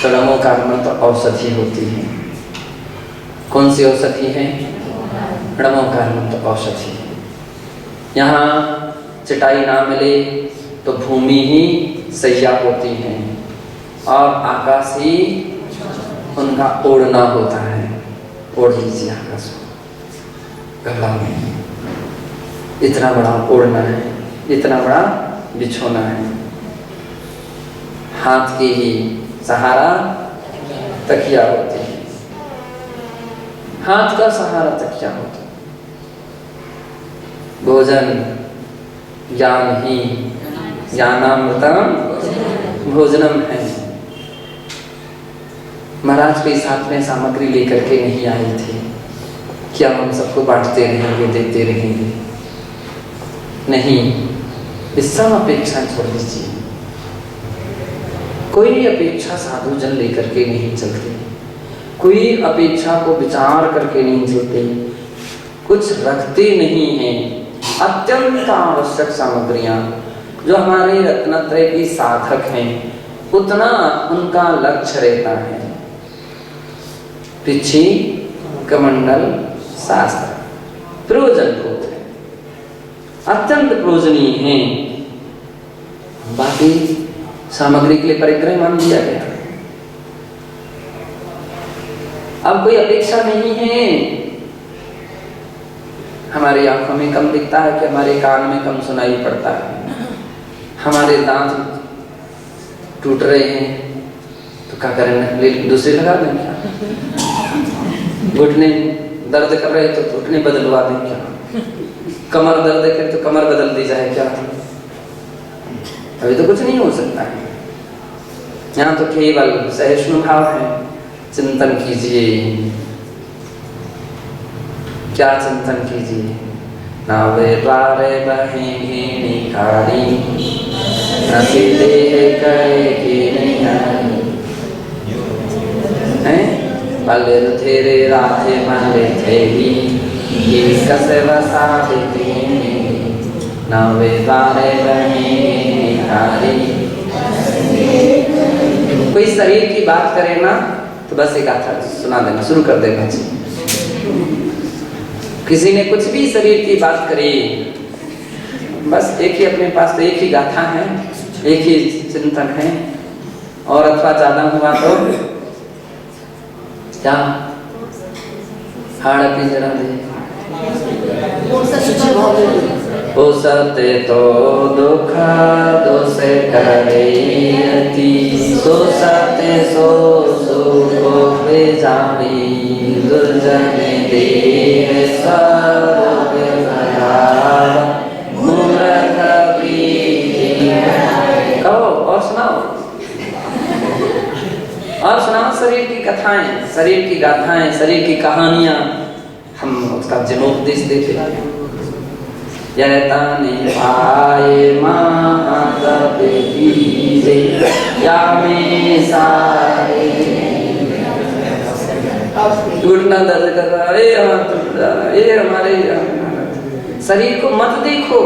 कर्मों का तो औषधि होती है। कौन सी औषधि है? कर्मों का तो औषधि है। यहाँ चटाई ना मिले तो भूमि ही सैया होती है और आकाश ही उनका ओढ़ना होता है। ओढ़ लीजिए आकाश को, गला में इतना बड़ा ओढ़ना है, इतना बड़ा बिछोना है। हाथ की ही सहारा तकिया होती है, हाथ का सहारा तकिया होता है। भोजन ज्ञान ही, ज्ञानामृतम भोजनम है। महाराज के साथ में सामग्री लेकर के नहीं आए थे कि अब हम सबको बांटते रहेंगे, देते रहेंगे, नहीं, इस सब अपेक्षा छोड़ दीजिए। कोई अपेक्षा साधु जन लेकर के नहीं चलते, कोई अपेक्षा को विचार करके नहीं चलते, कुछ रखते नहीं हैं। अत्यंत आवश्यक सामग्रियां जो हमारे रत्नत्रय की साधक हैं, उतना उनका लक्ष्य रहता है। पिछी कमंडल शास्त्र प्रयोजनभूत है, अत्यंत प्रयोजनीय है। बाकी सामग्री के लिए परिग्रह मान दिया गया। अब कोई अपेक्षा नहीं है। हमारी आंखों में कम दिखता है कि हमारे कान में कम सुनाई पड़ता है, हमारे दांत टूट रहे हैं तो क्या करें, दूसरे लगा दें क्या? घुटने दर्द कर रहे तो घुटने बदलवा दें क्या? कमर दर्द करे तो कमर बदल दी जाए क्या? अभी तो कुछ नहीं हो सकता है। यहाँ तो केवल सहिष्णु भाव है। चिंतन कीजिए, क्या चिंतन कीजिए? नावे द्वारे बहेंगे निकारी, नसीदे करेगी निहारी। हैं? पले तेरे राधे माले थे ही, ये कसे वसा देती नावे द्वारे बहेंगे निहारी। कोई शरीर की बात करे ना तो बस एक गाथा सुना देना, शुरू कर देना चाहिए। किसी ने कुछ भी शरीर की बात करी, बस एक ही अपने पास तो एक ही गाथा है, एक ही चिंतन है, और अथवा ज्यादा हुआ तो क्या हाड़ पिंजरा दे। हो सते तो दुख दोसे करे अति, सो सते सो सुखो पे जानी दुर्जन दे सर्व भयाव मूर्ख प्रीति। कहो और सुनाओ, और कथाएं, शरीर की गाथाएं, शरीर की कहानियां हम उसका जनोपदेश देते हैं। यतानि पाए महातप कीजे या में सारे घुटना दर्द कर रहा है, हाथ टूट रहा है, ये हमारे शरीर को मत देखो।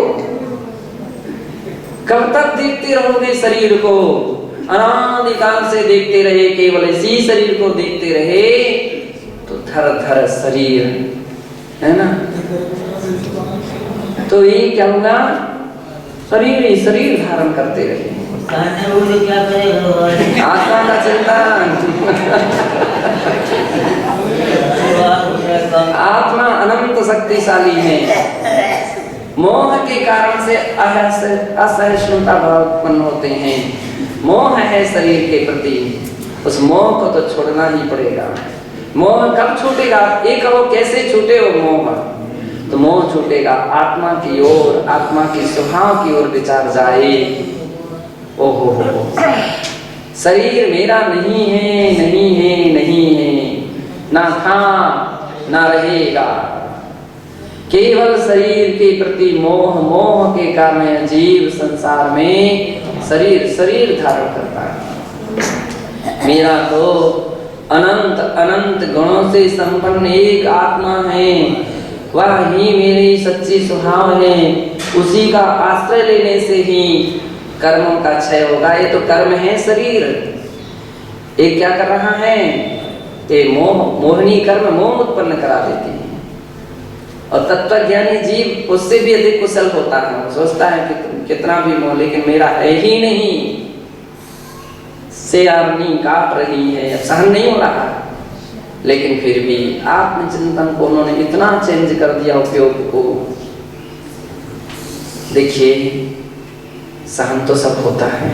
कब तक देखते रहोगे शरीर को? अनादिकाल से देखते रहे, केवल इसी शरीर को देखते रहे तो धर धर शरीर है ना, तो ये क्या होगा? शरीर ही शरीर धारण करते रहे। क्या करेगा आत्मा का चिंतन। आत्मा अनंत शक्तिशाली है। मोह के कारण से असहिष्णुता भाव उत्पन्न होते हैं। मोह है शरीर के प्रति, उस मोह को तो छोड़ना ही पड़ेगा। मोह कब छूटेगा? ये कहो कैसे छूटे वो मोह? तो मोह छूटेगा आत्मा की ओर, आत्मा की स्वभाव की ओर विचार जाए। ओहो हो, शरीर मेरा नहीं है, नहीं है, नहीं है, ना था ना रहेगा। केवल शरीर के प्रति मोह, मोह के कारण जीव संसार में शरीर शरीर धारण करता है। मेरा तो अनंत अनंत गुणों से संपन्न एक आत्मा है, वह ही मेरी सच्ची स्वभाव है। उसी का आश्रय लेने से ही कर्मों का क्षय होगा। ये तो कर्म है शरीर। ये क्या कर रहा है? ये मोह, मोहनी कर्म मोह उत्पन्न करा देती है। और तत्वज्ञानी जीव उससे भी अधिक कुशल होता है। वो सोचता है कि कितना भी मोह, लेकिन मेरा है ही नहीं। शेरनी काट रही है, अब सहन नहीं हो रहा, लेकिन फिर भी आत्मचिंतन को उन्होंने इतना चेंज कर दिया उपयोग को। देखिए, सहन तो सब होता है,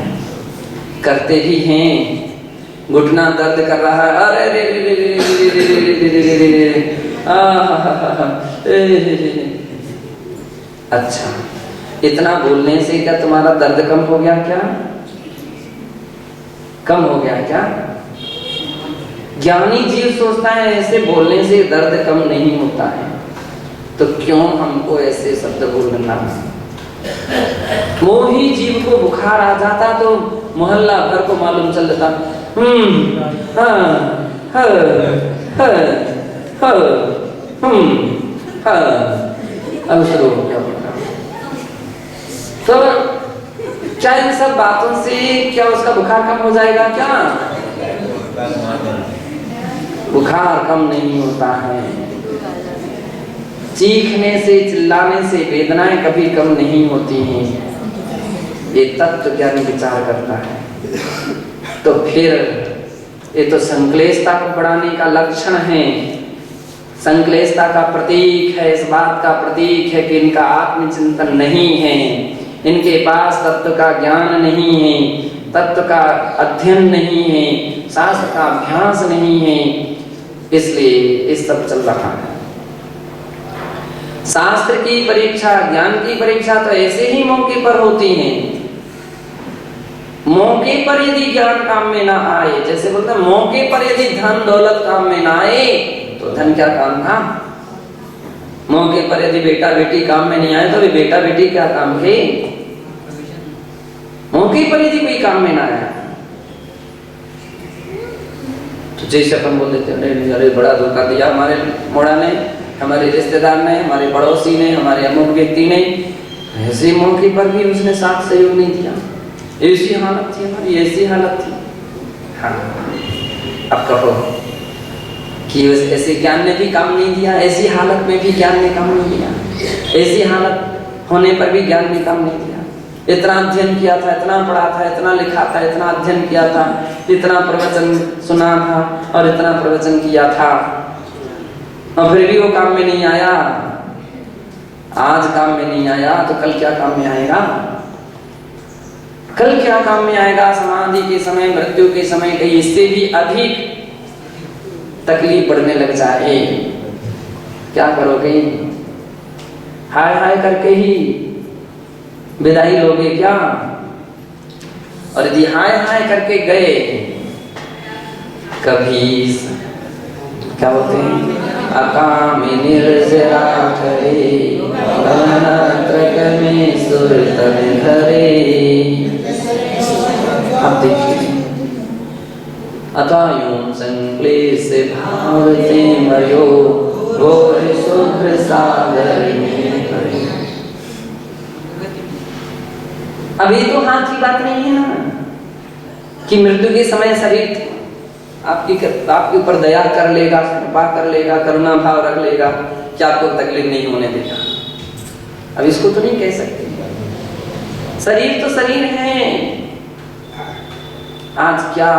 करते भी हैं। घुटना दर्द कर रहा है, अरे रे रे रे रे रे रे रे रे रे, अच्छा, इतना बोलने से क्या तुम्हारा दर्द कम हो गया? क्या कम हो गया क्या? ज्ञानी जीव सोचता है ऐसे बोलने से दर्द कम नहीं होता है, तो क्यों हमको ऐसे शब्द बोलना? मोही जीव को बुखार आ जाता तो मोहल्ला भर को मालूम चल जाता, अब शुरू हो गया। तो क्या इन सब बातों से क्या उसका बुखार कम हो जाएगा? क्या बुखार कम नहीं होता है। चीखने से, चिल्लाने से वेदनाएं कभी कम नहीं होती हैं। ये तत्व ज्ञानी विचार करता है। तो फिर ये तो संक्लेशता को बढ़ाने का लक्षण है, संक्लेशता का प्रतीक है, इस बात का प्रतीक है कि इनका आत्मचिंतन नहीं है, इनके पास तत्व का ज्ञान नहीं है, तत्व का अध्ययन नहीं है, शास्त्र का अभ्यास नहीं है, इसलिए इस सब चल रहा है। शास्त्र की परीक्षा, ज्ञान की परीक्षा तो ऐसे ही मौके पर होती है। मौके पर यदि ज्ञान काम में ना आए, जैसे बोलते हैं मौके पर यदि धन दौलत काम में ना आए तो धन क्या काम था? मौके पर यदि बेटा बेटी काम में नहीं आए तो भी बेटा बेटी क्या काम थे? मौके पर यदि कोई काम में ना आया तो जैसे अपन बोल देते हैं, अरे बड़ा धोखा दिया हमारे मोड़ा ने, हमारे रिश्तेदार ने, हमारे पड़ोसी ने, हमारे अमुक व्यक्ति ने, ऐसे मौके पर भी उसने साथ सहयोग नहीं दिया। ऐसी हालत थी हमारी, ऐसी हालत थी। हाँ, अब कहो कि ऐसे ज्ञान ने भी काम नहीं दिया, ऐसी हालत में भी ज्ञान ने काम नहीं दिया, ऐसी हालत होने पर भी ज्ञान ने काम नहीं दिया। इतना अध्ययन किया था, इतना पढ़ा था, इतना लिखा था, इतना अध्ययन किया था, इतना प्रवचन सुना था और इतना प्रवचन किया था, और फिर भी वो काम में नहीं आया। आज काम में नहीं आया तो कल क्या काम में आएगा? कल क्या काम में आएगा? समाधि के समय, मृत्यु के समय कहीं इससे भी अधिक तकलीफ पड़ने लग जाए, क्या करोगे? हाय हाय करके ही विदाई लोगे क्या? और यदि हाय हाय करके गए कभी क्या बोलते हैं, अकाम निर्जरा करे में सुर तन धरे। अब देखिए, अतायूं संक्लेश भाव से मयो घोर शुभ्र सागर में पड़े। अभी तो हाथ की बात नहीं है ना कि मृत्यु के समय शरीर आपके ऊपर दया कर लेगा, कृपा कर लेगा, करुणा भाव रख लेगा कि आपको तकलीफ नहीं होने देगा। अब इसको तो नहीं कह सकते। शरीर तो शरीर है, आज क्या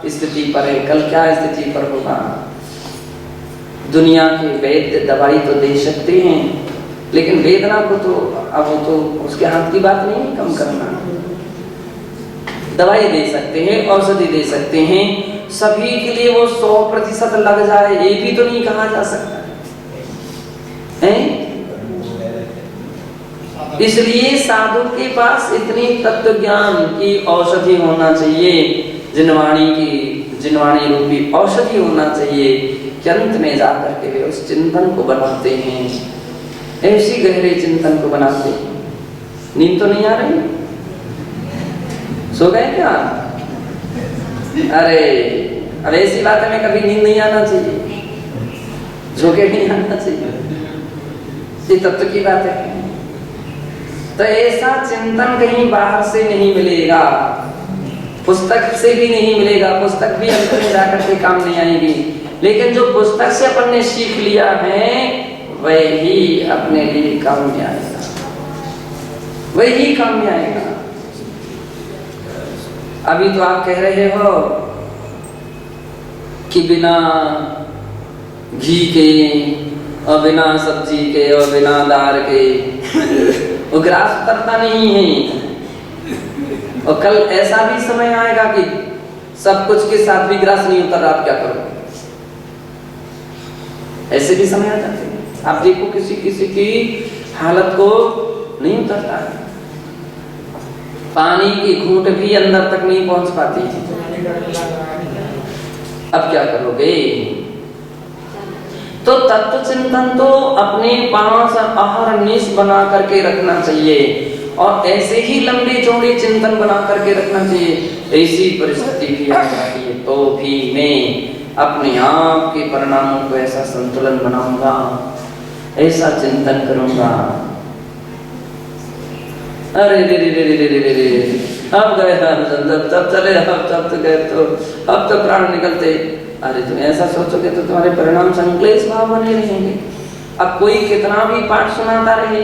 स्थिति पर है, कल क्या स्थिति पर होगा। दुनिया के वैद्य दवाई तो दे सकते हैं, लेकिन वेदना को तो अब वो तो उसके हाथ की बात नहीं कम करना। दवाई दे सकते हैं, औषधि दे सकते हैं, सभी के लिए वो 100% लग जाए ये भी तो नहीं कहा जा सकता है। इसलिए साधु के पास इतनी तत्व ज्ञान की औषधि होना चाहिए, जिनवाणी रूपी औषधि होना चाहिए कि अंत में जाकर के वे उस चिंतन को बनाते हैं, ऐसी गहरे चिंतन को बनाते हैं। नींद तो नहीं आ रही? सो गए क्या? अरे अब ऐसी बात में कभी नींद नहीं आना चाहिए, झोंके नहीं आना चाहिए, ये तत्व की बात है। तो ऐसा चिंतन कहीं बाहर से नहीं मिलेगा, पुस्तक से भी नहीं मिलेगा। पुस्तक भी अंत में जाकर के काम नहीं आएगी, लेकिन जो पुस्तक से अपन ने सीख लिया है वही अपने लिए काम में आएगा, वही काम में आएगा। अभी तो आप कह रहे हो कि बिना घी के और बिना सब्जी के और बिना दाल के वो ग्रास उतरता नहीं है। और कल ऐसा भी समय आएगा कि सब कुछ के साथ भी ग्रास नहीं उतर रहा, आप क्या करोगे? ऐसे भी समय आ जाते हैं। आप देखो किसी किसी की हालत को नहीं उतरता है, पानी की घूंट भी अंदर तक नहीं पहुंच पाती है। अब क्या करोगे? तो तत्व चिंतन तो अपने पास अहरनिश बना करके रखना चाहिए, और ऐसे ही लंबे चौड़े चिंतन बना करके रखना चाहिए। ऐसी परिस्थिति भी आ जाती है तो भी मैं अपने आप के परिणामों को ऐसा संतुलन बनाऊंगा, ऐसा चिंतन करूंगा। अरे रे रे रे रे रे रे रे, अब गए तब चले, अब तो गए तो अब तो प्राण निकलते। अरे तुम ऐसा सोचोगे तो तुम्हारे परिणाम संक्लेश भाव बने रहेंगे। अब कोई कितना भी पाठ सुनाता रहे,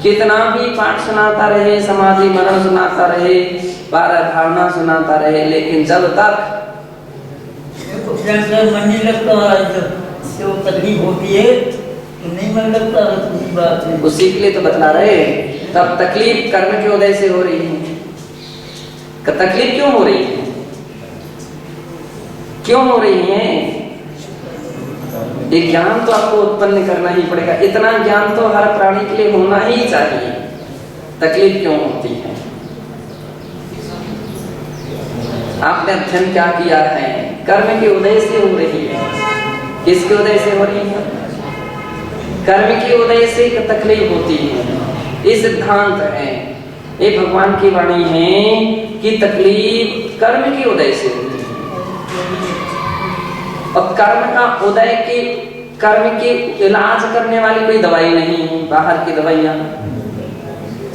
कितना भी पाठ सुनाता रहे, समाधि मरण सुनाता रहे, 12 भावना सुनाता रहे, लेकिन जब तक मन नहीं लगता, जो तकलीफ होती है तो नहीं मन लगता, बात है। उसी के लिए तो बतला रहे। तब तकलीफ कर्म के उदय से हो रही है। तकलीफ क्यों हो रही है? क्यों हो रही है? ये ज्ञान तो आपको उत्पन्न करना ही पड़ेगा। इतना ज्ञान तो हर प्राणी के लिए होना ही चाहिए। तकलीफ क्यों होती है? आपने अध्ययन क्या किया है? कर्म के उदय से हो रही है। किसके उदय से हो रही है? कर्म के उदय से तकलीफ होती है। ये सिद्धांत है, ये भगवान की वाणी है कि तकलीफ कर्म के उदय से होती है। और कर्म के इलाज करने वाली कोई दवाई नहीं है। बाहर की दवाइयां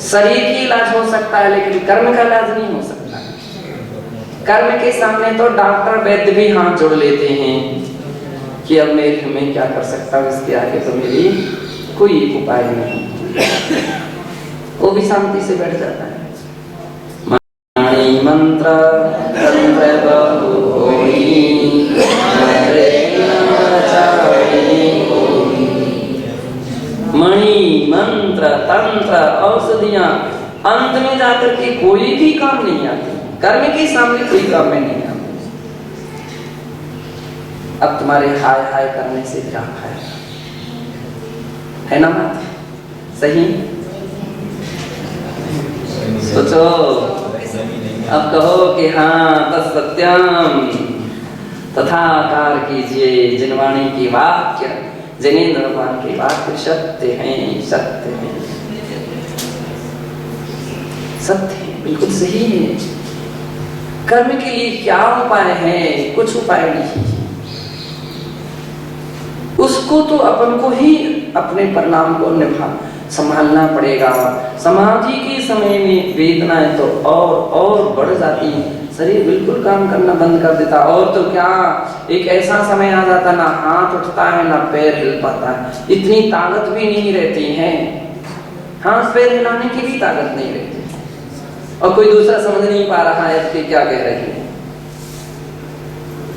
शरीर की इलाज हो सकता है, लेकिन कर्म का इलाज नहीं हो सकता। कर्म के सामने तो डॉक्टर वैद्य भी हाथ जोड़ लेते हैं कि अब मैं क्या कर सकता हूँ, इसके आगे तो मेरी कोई उपाय नहीं। वो भी शांति से बैठ जाता है। मणि मंत्र तंत्र बहु मणि मंत्र तंत्र औषधियां अंत में जाकर के कोई भी काम नहीं आती। कर्म के सामने कोई काम में नहीं आती। अब तुम्हारे हाय हाय करने से क्या फायदा है ना? बात सही? सोचो। अब कहो कि हाँ बस सत्यम, तथाकार कीजिए जिनवाणी की वाक्य, जिनेंद्र भगवान के वाक्य सत्य हैं, सत्य हैं, सत्य है, बिल्कुल सही है। कर्म के लिए क्या उपाय है? कुछ उपाय नहीं। उसको तो अपन को ही अपने परिणाम को संभालना पड़ेगा। समाधि के समय में वेदनाएं तो और बढ़ जाती हैं, शरीर बिल्कुल काम करना बंद कर देता। और तो क्या, एक ऐसा समय आ जाता ना हाथ उठता है ना पैर हिल पाता है, इतनी ताकत भी नहीं रहती है, हाथ पैर हिलाने की भी ताकत नहीं रहती। और कोई दूसरा समझ नहीं पा रहा है कि क्या कह रही है,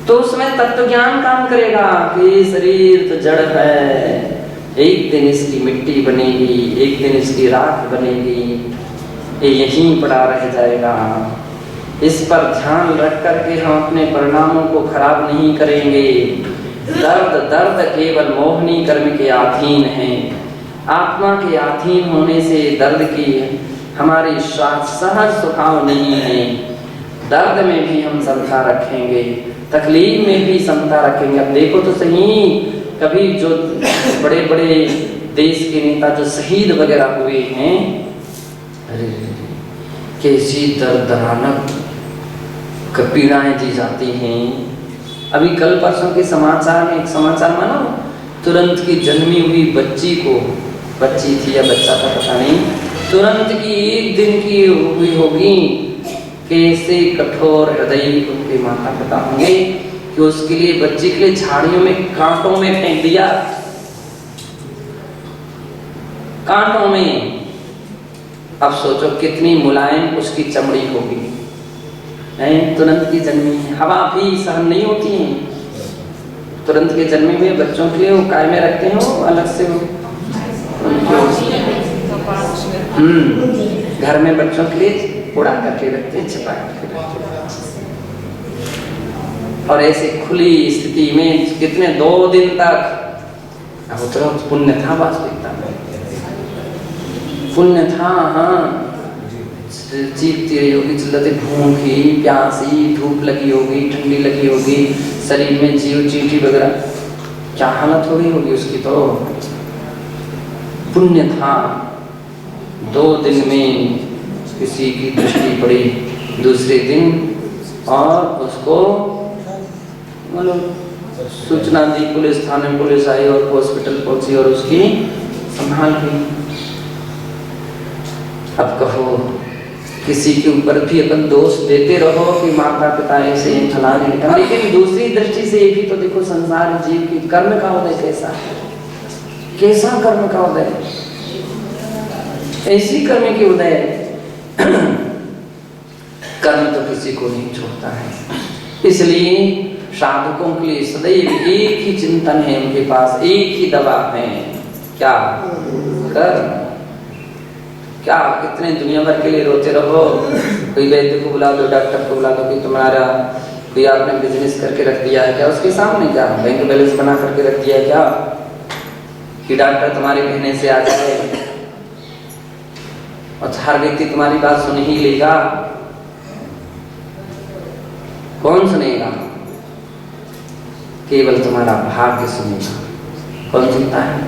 तो उसमें तत्व ज्ञान काम करेगा कि शरीर तो जड़ है, एक दिन इसकी मिट्टी बनेगी, एक दिन इसकी राख बनेगी, ये यहीं पड़ा रह जाएगा। इस पर ध्यान रख करके हम अपने परिणामों को खराब नहीं करेंगे। दर्द केवल मोहनी कर्म के अधीन है। आत्मा के अधीन होने से दर्द की हमारी सहज स्वभाव नहीं है। दर्द में भी हम समता रखेंगे, तकलीफ में भी समता रखेंगे। अब देखो तो सही, कभी जो बड़े बड़े देश के नेता जो शहीद वगैरह हुए हैं, अरे कैसी दर्दनाक पीड़ाएं दी जाती हैं। अभी कल परसों के समाचार में एक समाचार मानो, तुरंत की जन्मी हुई बच्ची को, बच्ची थी या बच्चा था पता नहीं, तुरंत की एक दिन की हुई होगी, कैसे कठोर हृदय उनके माता पिता होंगे कि उसके लिए, बच्ची के लिए झाड़ियों में कांटों में फेंक दिया, कांटों में। अब सोचो कितनी मुलायम उसकी चमड़ी होगी, तुरंत की जन्मी है, हवा भी सहन नहीं होती है। तुरंत के जन्मे हुए बच्चों के लिए वो काय में रखते हैं, वो अलग से घर में बच्चों के लिए उड़ा करके रखते हैं, छिपा करके रखते हैं। और ऐसे खुली स्थिति में कितने 2 दिन तक, अब तो पुण्य था वास्तविकता में, पुण्य था। हाँ, चीखती रही होगी, चिल्लाती, भूखी प्यासी, धूप लगी होगी, ठंडी लगी होगी, शरीर में जीव चींटी वगैरह, क्या हालत हो गई होगी उसकी। तो पुण्य था। 2 दिन में किसी की दृष्टि पड़ी, दूसरे दिन और उसको मतलब सूचना दी, पुलिस थाने पुलिस आई और हॉस्पिटल पहुंची और उसकी संभाल गई। अब कहो, किसी के ऊपर भी अपन दोष देते रहो कि माता पिता ऐसे फलाने, लेकिन दूसरी दृष्टि से ये भी तो देखो, संसार जीव की कर्म का उदय कैसा है, कैसा कर्म का उदय, ऐसी कर्म की उदय। कर्म तो किसी को नहीं छोड़ता है। इसलिए साधकों के लिए सदैव एक ही चिंतन है, उनके पास एक ही दवा है, क्या? कर्म। क्या कितने दुनिया भर के लिए रोते रहो, कोई वैद्य को बुला दो, डॉक्टर को बुला दो कि तुम्हारा कोई आपने बिजनेस करके रख दिया है क्या उसके सामने, क्या बैंक बैलेंस बना करके रख दिया है क्या, कि डॉक्टर तुम्हारे कहने से आ जाए और हर व्यक्ति तुम्हारी बात सुन ही लेगा? कौन सुनेगा? केवल तुम्हारा भाग्य सुनेगा। कौन सुनता है?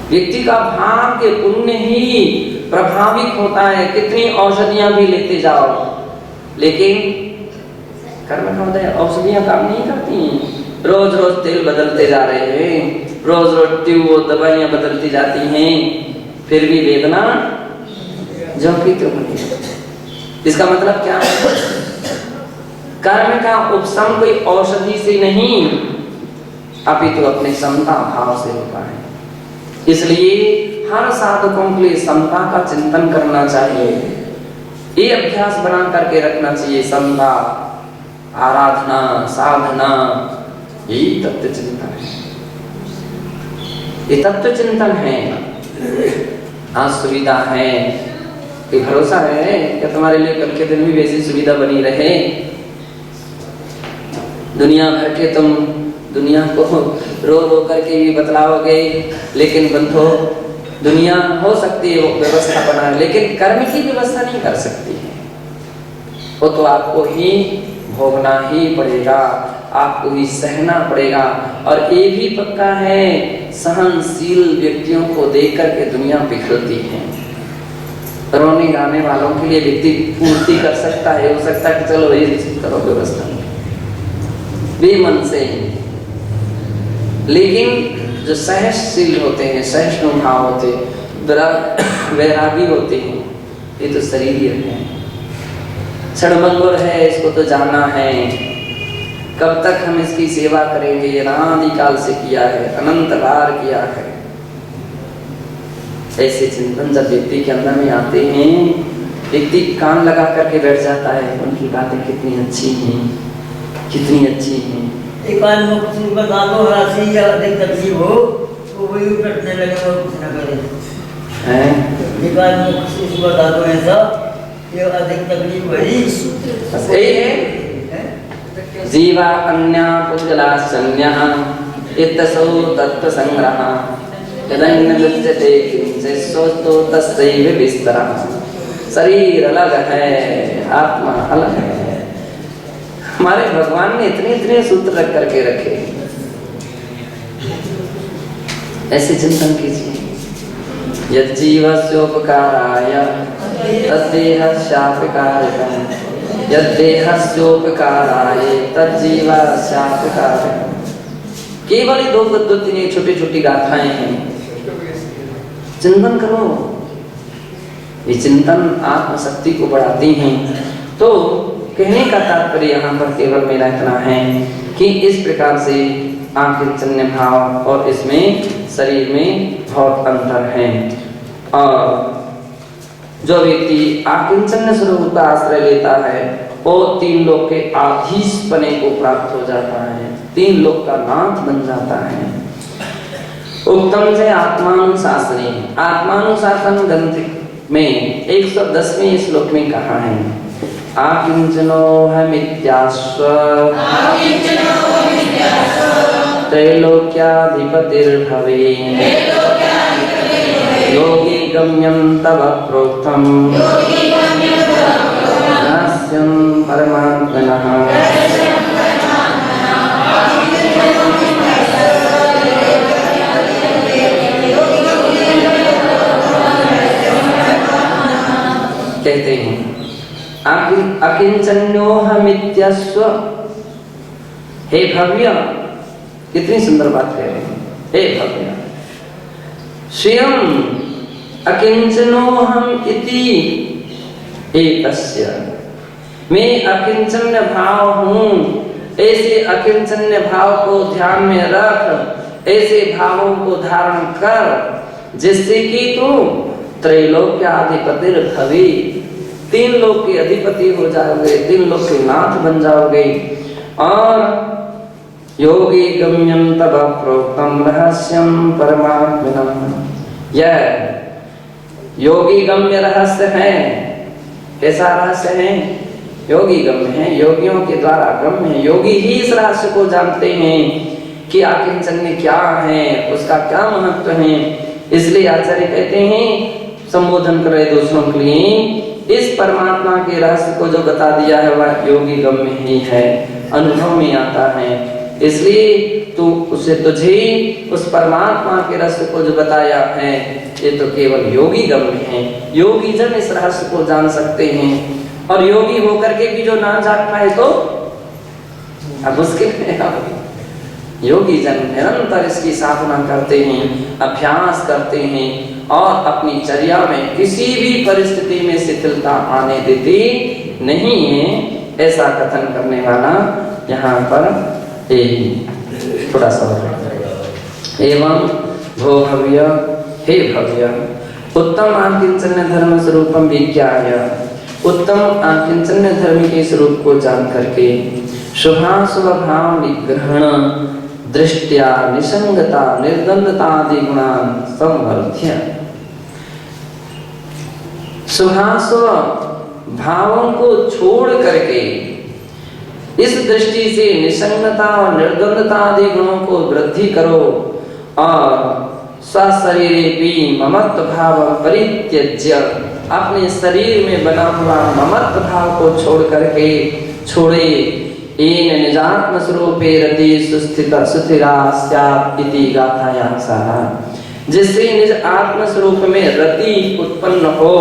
व्यक्ति का भाग्य पुण्य ही प्रभावित होता है। कितनी औषधियां भी लेते जाओ, लेकिन कर्म का उदय औषधियां काम नहीं करती। रोज रोज तेल बदलते जा रहे हैं, रोज रोज ट्यूब दवाइयां बदलती जाती हैं, फिर भी वेदना जो की त्यों बनी। इसका मतलब क्या है? कर्म का उपशम कोई औषधि से नहीं, अपितु अपने समता भाव से होता है। इसलिए हर साधकों के लिए समता का चिंतन करना चाहिए, ये अभ्यास बना करके रखना चाहिए। समता, आराधना, साधना, यही तत्व चिंतन है, ये तत्व चिंतन है। आज सुविधा है, ये भरोसा है कि तुम्हारे लिए कल के दिन भी वैसी सुविधा बनी रहे। दुनिया भर के तुम दुनिया को रो रो करके भी बतलाओगे, लेकिन बंधो दुनिया हो सकती है वो व्यवस्था बनाए, लेकिन कर्म की व्यवस्था नहीं कर सकती है। वो तो आपको ही भोगना ही पड़ेगा। आपको ही सहना पड़ेगा। और ये भी पक्का है, सहनशील व्यक्तियों को देख करके दुनिया पिघलती है। रोने गाने वालों के लिए व्यक्ति पूर्ति कर सकता है, हो सकता है कि चलो ये करो व्यवस्था भी मन से, लेकिन जो सहनशील होते हैं, सहिष्णु भाव होते हैं, वैरागी होते हैं, ये तो शरीर है, क्षणभंगुर है, इसको तो जाना है। कब तक हम इसकी सेवा करेंगे? ये अनादिकाल से किया है, अनंत बार किया है। ऐसे चिंतन जब व्यक्ति के अंदर में आते हैं, व्यक्ति कान लगा करके बैठ जाता है, उनकी बातें कितनी अच्छी हैं, कितनी अच्छी हैं। एक बार मुक्ति बता दो, राशि या अधिक तकलीफ हो तो वही कटने लगे और कुछ न करे। एक बार मुक्ति बता दो ऐसा, ये अधिक तकलीफ वही सही है। जीवा अन्या पुद्गला संज्ञा इत्तसो तत्व संग्रह यदन्न विद्यते किंचित सोतो तस्यैव विस्तरः। शरीर अलग है, आत्मा अलग है। हमारे भगवान ने इतने इतने सूत्र रख करके रखे, ऐसे चिंतन कीजिए। यज्जीवस्योपकाराय तद्देहस्यापकारिकम्, यद्देहस्योपकाराय तज्जीवस्यापकारिकम्। केवल ही दो तीन छोटी छोटी गाथाएं हैं, चिंतन करो। ये चिंतन आत्मशक्ति को बढ़ाती हैं। तो कहने का तात्पर्य यहाँ पर केवल मेरा इतना है कि इस प्रकार से आकिंचन्य भाव और इसमें शरीर में बहुत अंतर है। और जो व्यक्ति आकिंचन्य स्वरूप का आश्रय लेता है वो तीन लोक के आधीश बने को प्राप्त हो जाता है, तीन लोक का नाथ बन जाता है। उत्तम से आत्मानुशासनी, आत्मानुशासन ग्रंथ में 110वें श्लोक में कहा है, आकिंचनो हमित्यास्व त्रैलोक्याधिपतिर्भवे योगी गम्यं तव प्रोक्तम् नास्यं परमात्मनः। कहते हैं अकिंचन्योहमित्यस्व, हे भव्य, कितनी सुंदर बात कह रहे हैं। हे भव्य, स्वयं अकिंचनोहम इति एकस्य, मैं अकिंचन्य भाव हूँ। ऐसे अकिंचन्य भाव को ध्यान में रख, ऐसे भावों को धारण कर जिससे कि तू त्रैलोक्याधिपतिर भवे, तीन लोक के अधिपति हो जाओगे, तीन लोक के नाथ बन जाओगे। और योगी गम्यं तव प्रोक्तम रहस्यम परमात्मनः, यह योगी गम्य रहस्य है। कैसा रहस्य है? योगी गम्य है, योगियों के द्वारा गम्य है। योगी ही इस रहस्य को जानते हैं कि आकिंचन्य क्या है, उसका क्या महत्व है। इसलिए आचार्य कहते हैं, संबोधन कर रहे दूसरों के लिए, इस परमात्मा के रहस्य को जो बता दिया है वह योगी गम्य ही है, अनुभव में आता है। इसलिए तू उसे तुझे उस परमात्मा के रहस्य को जो बताया है ये तो केवल योगी गम्य है। योगी जन इस रहस्य को जान सकते हैं। और योगी होकर के भी जो ना जान पाए तो अब उसके योगी जन निरंतर इसकी साधना करते हैं, अभ्यास करते हैं और अपनी चर्या में किसी भी परिस्थिति में शिथिलता आने देते नहीं है। ऐसा कथन करने वाला यहाँ पर थोड़ा सा एवं भो भव्य, हे भव्य, उत्तम आकिंचन्य धर्म स्वरूपम विज्ञाय, उत्तम आकिंचन्य धर्म के स्वरूप को जान करके शुभाशुभ भाव निग्रहण दृष्टिया निसंगता निर्द्वंदता आदि गुणान संवर्ध्य, शुभाशुभ भावों को छोड़ करके इस दृष्टि से निसंगता और निर्द्वंदता आदि गुणों को वृद्धि करो और स्वशरीरेपि ममत्व भाव परित्यज्य, अपने शरीर में बना हुआ ममत्व भाव को छोड़ करके छोड़े। येन निजात्म स्वरूपे रति सुस्थिरा स्यात् इति गाथायां सारा। जिससे निज आत्म स्वरूप में रति उत्पन्न हो,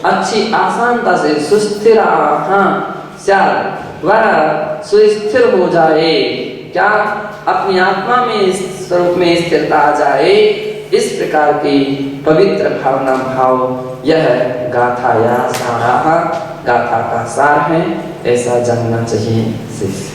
अच्छी आसानता से सुस्थिरा स्यात् वह सुस्थिर हो जाए, क्या अपनी आत्मा में इस स्वरूप में स्थिरता आ जाए, इस प्रकार की पवित्र भावना भाव यह गाथा या सारा गाथा का सार है, ऐसा जानना चाहिए शिष्य।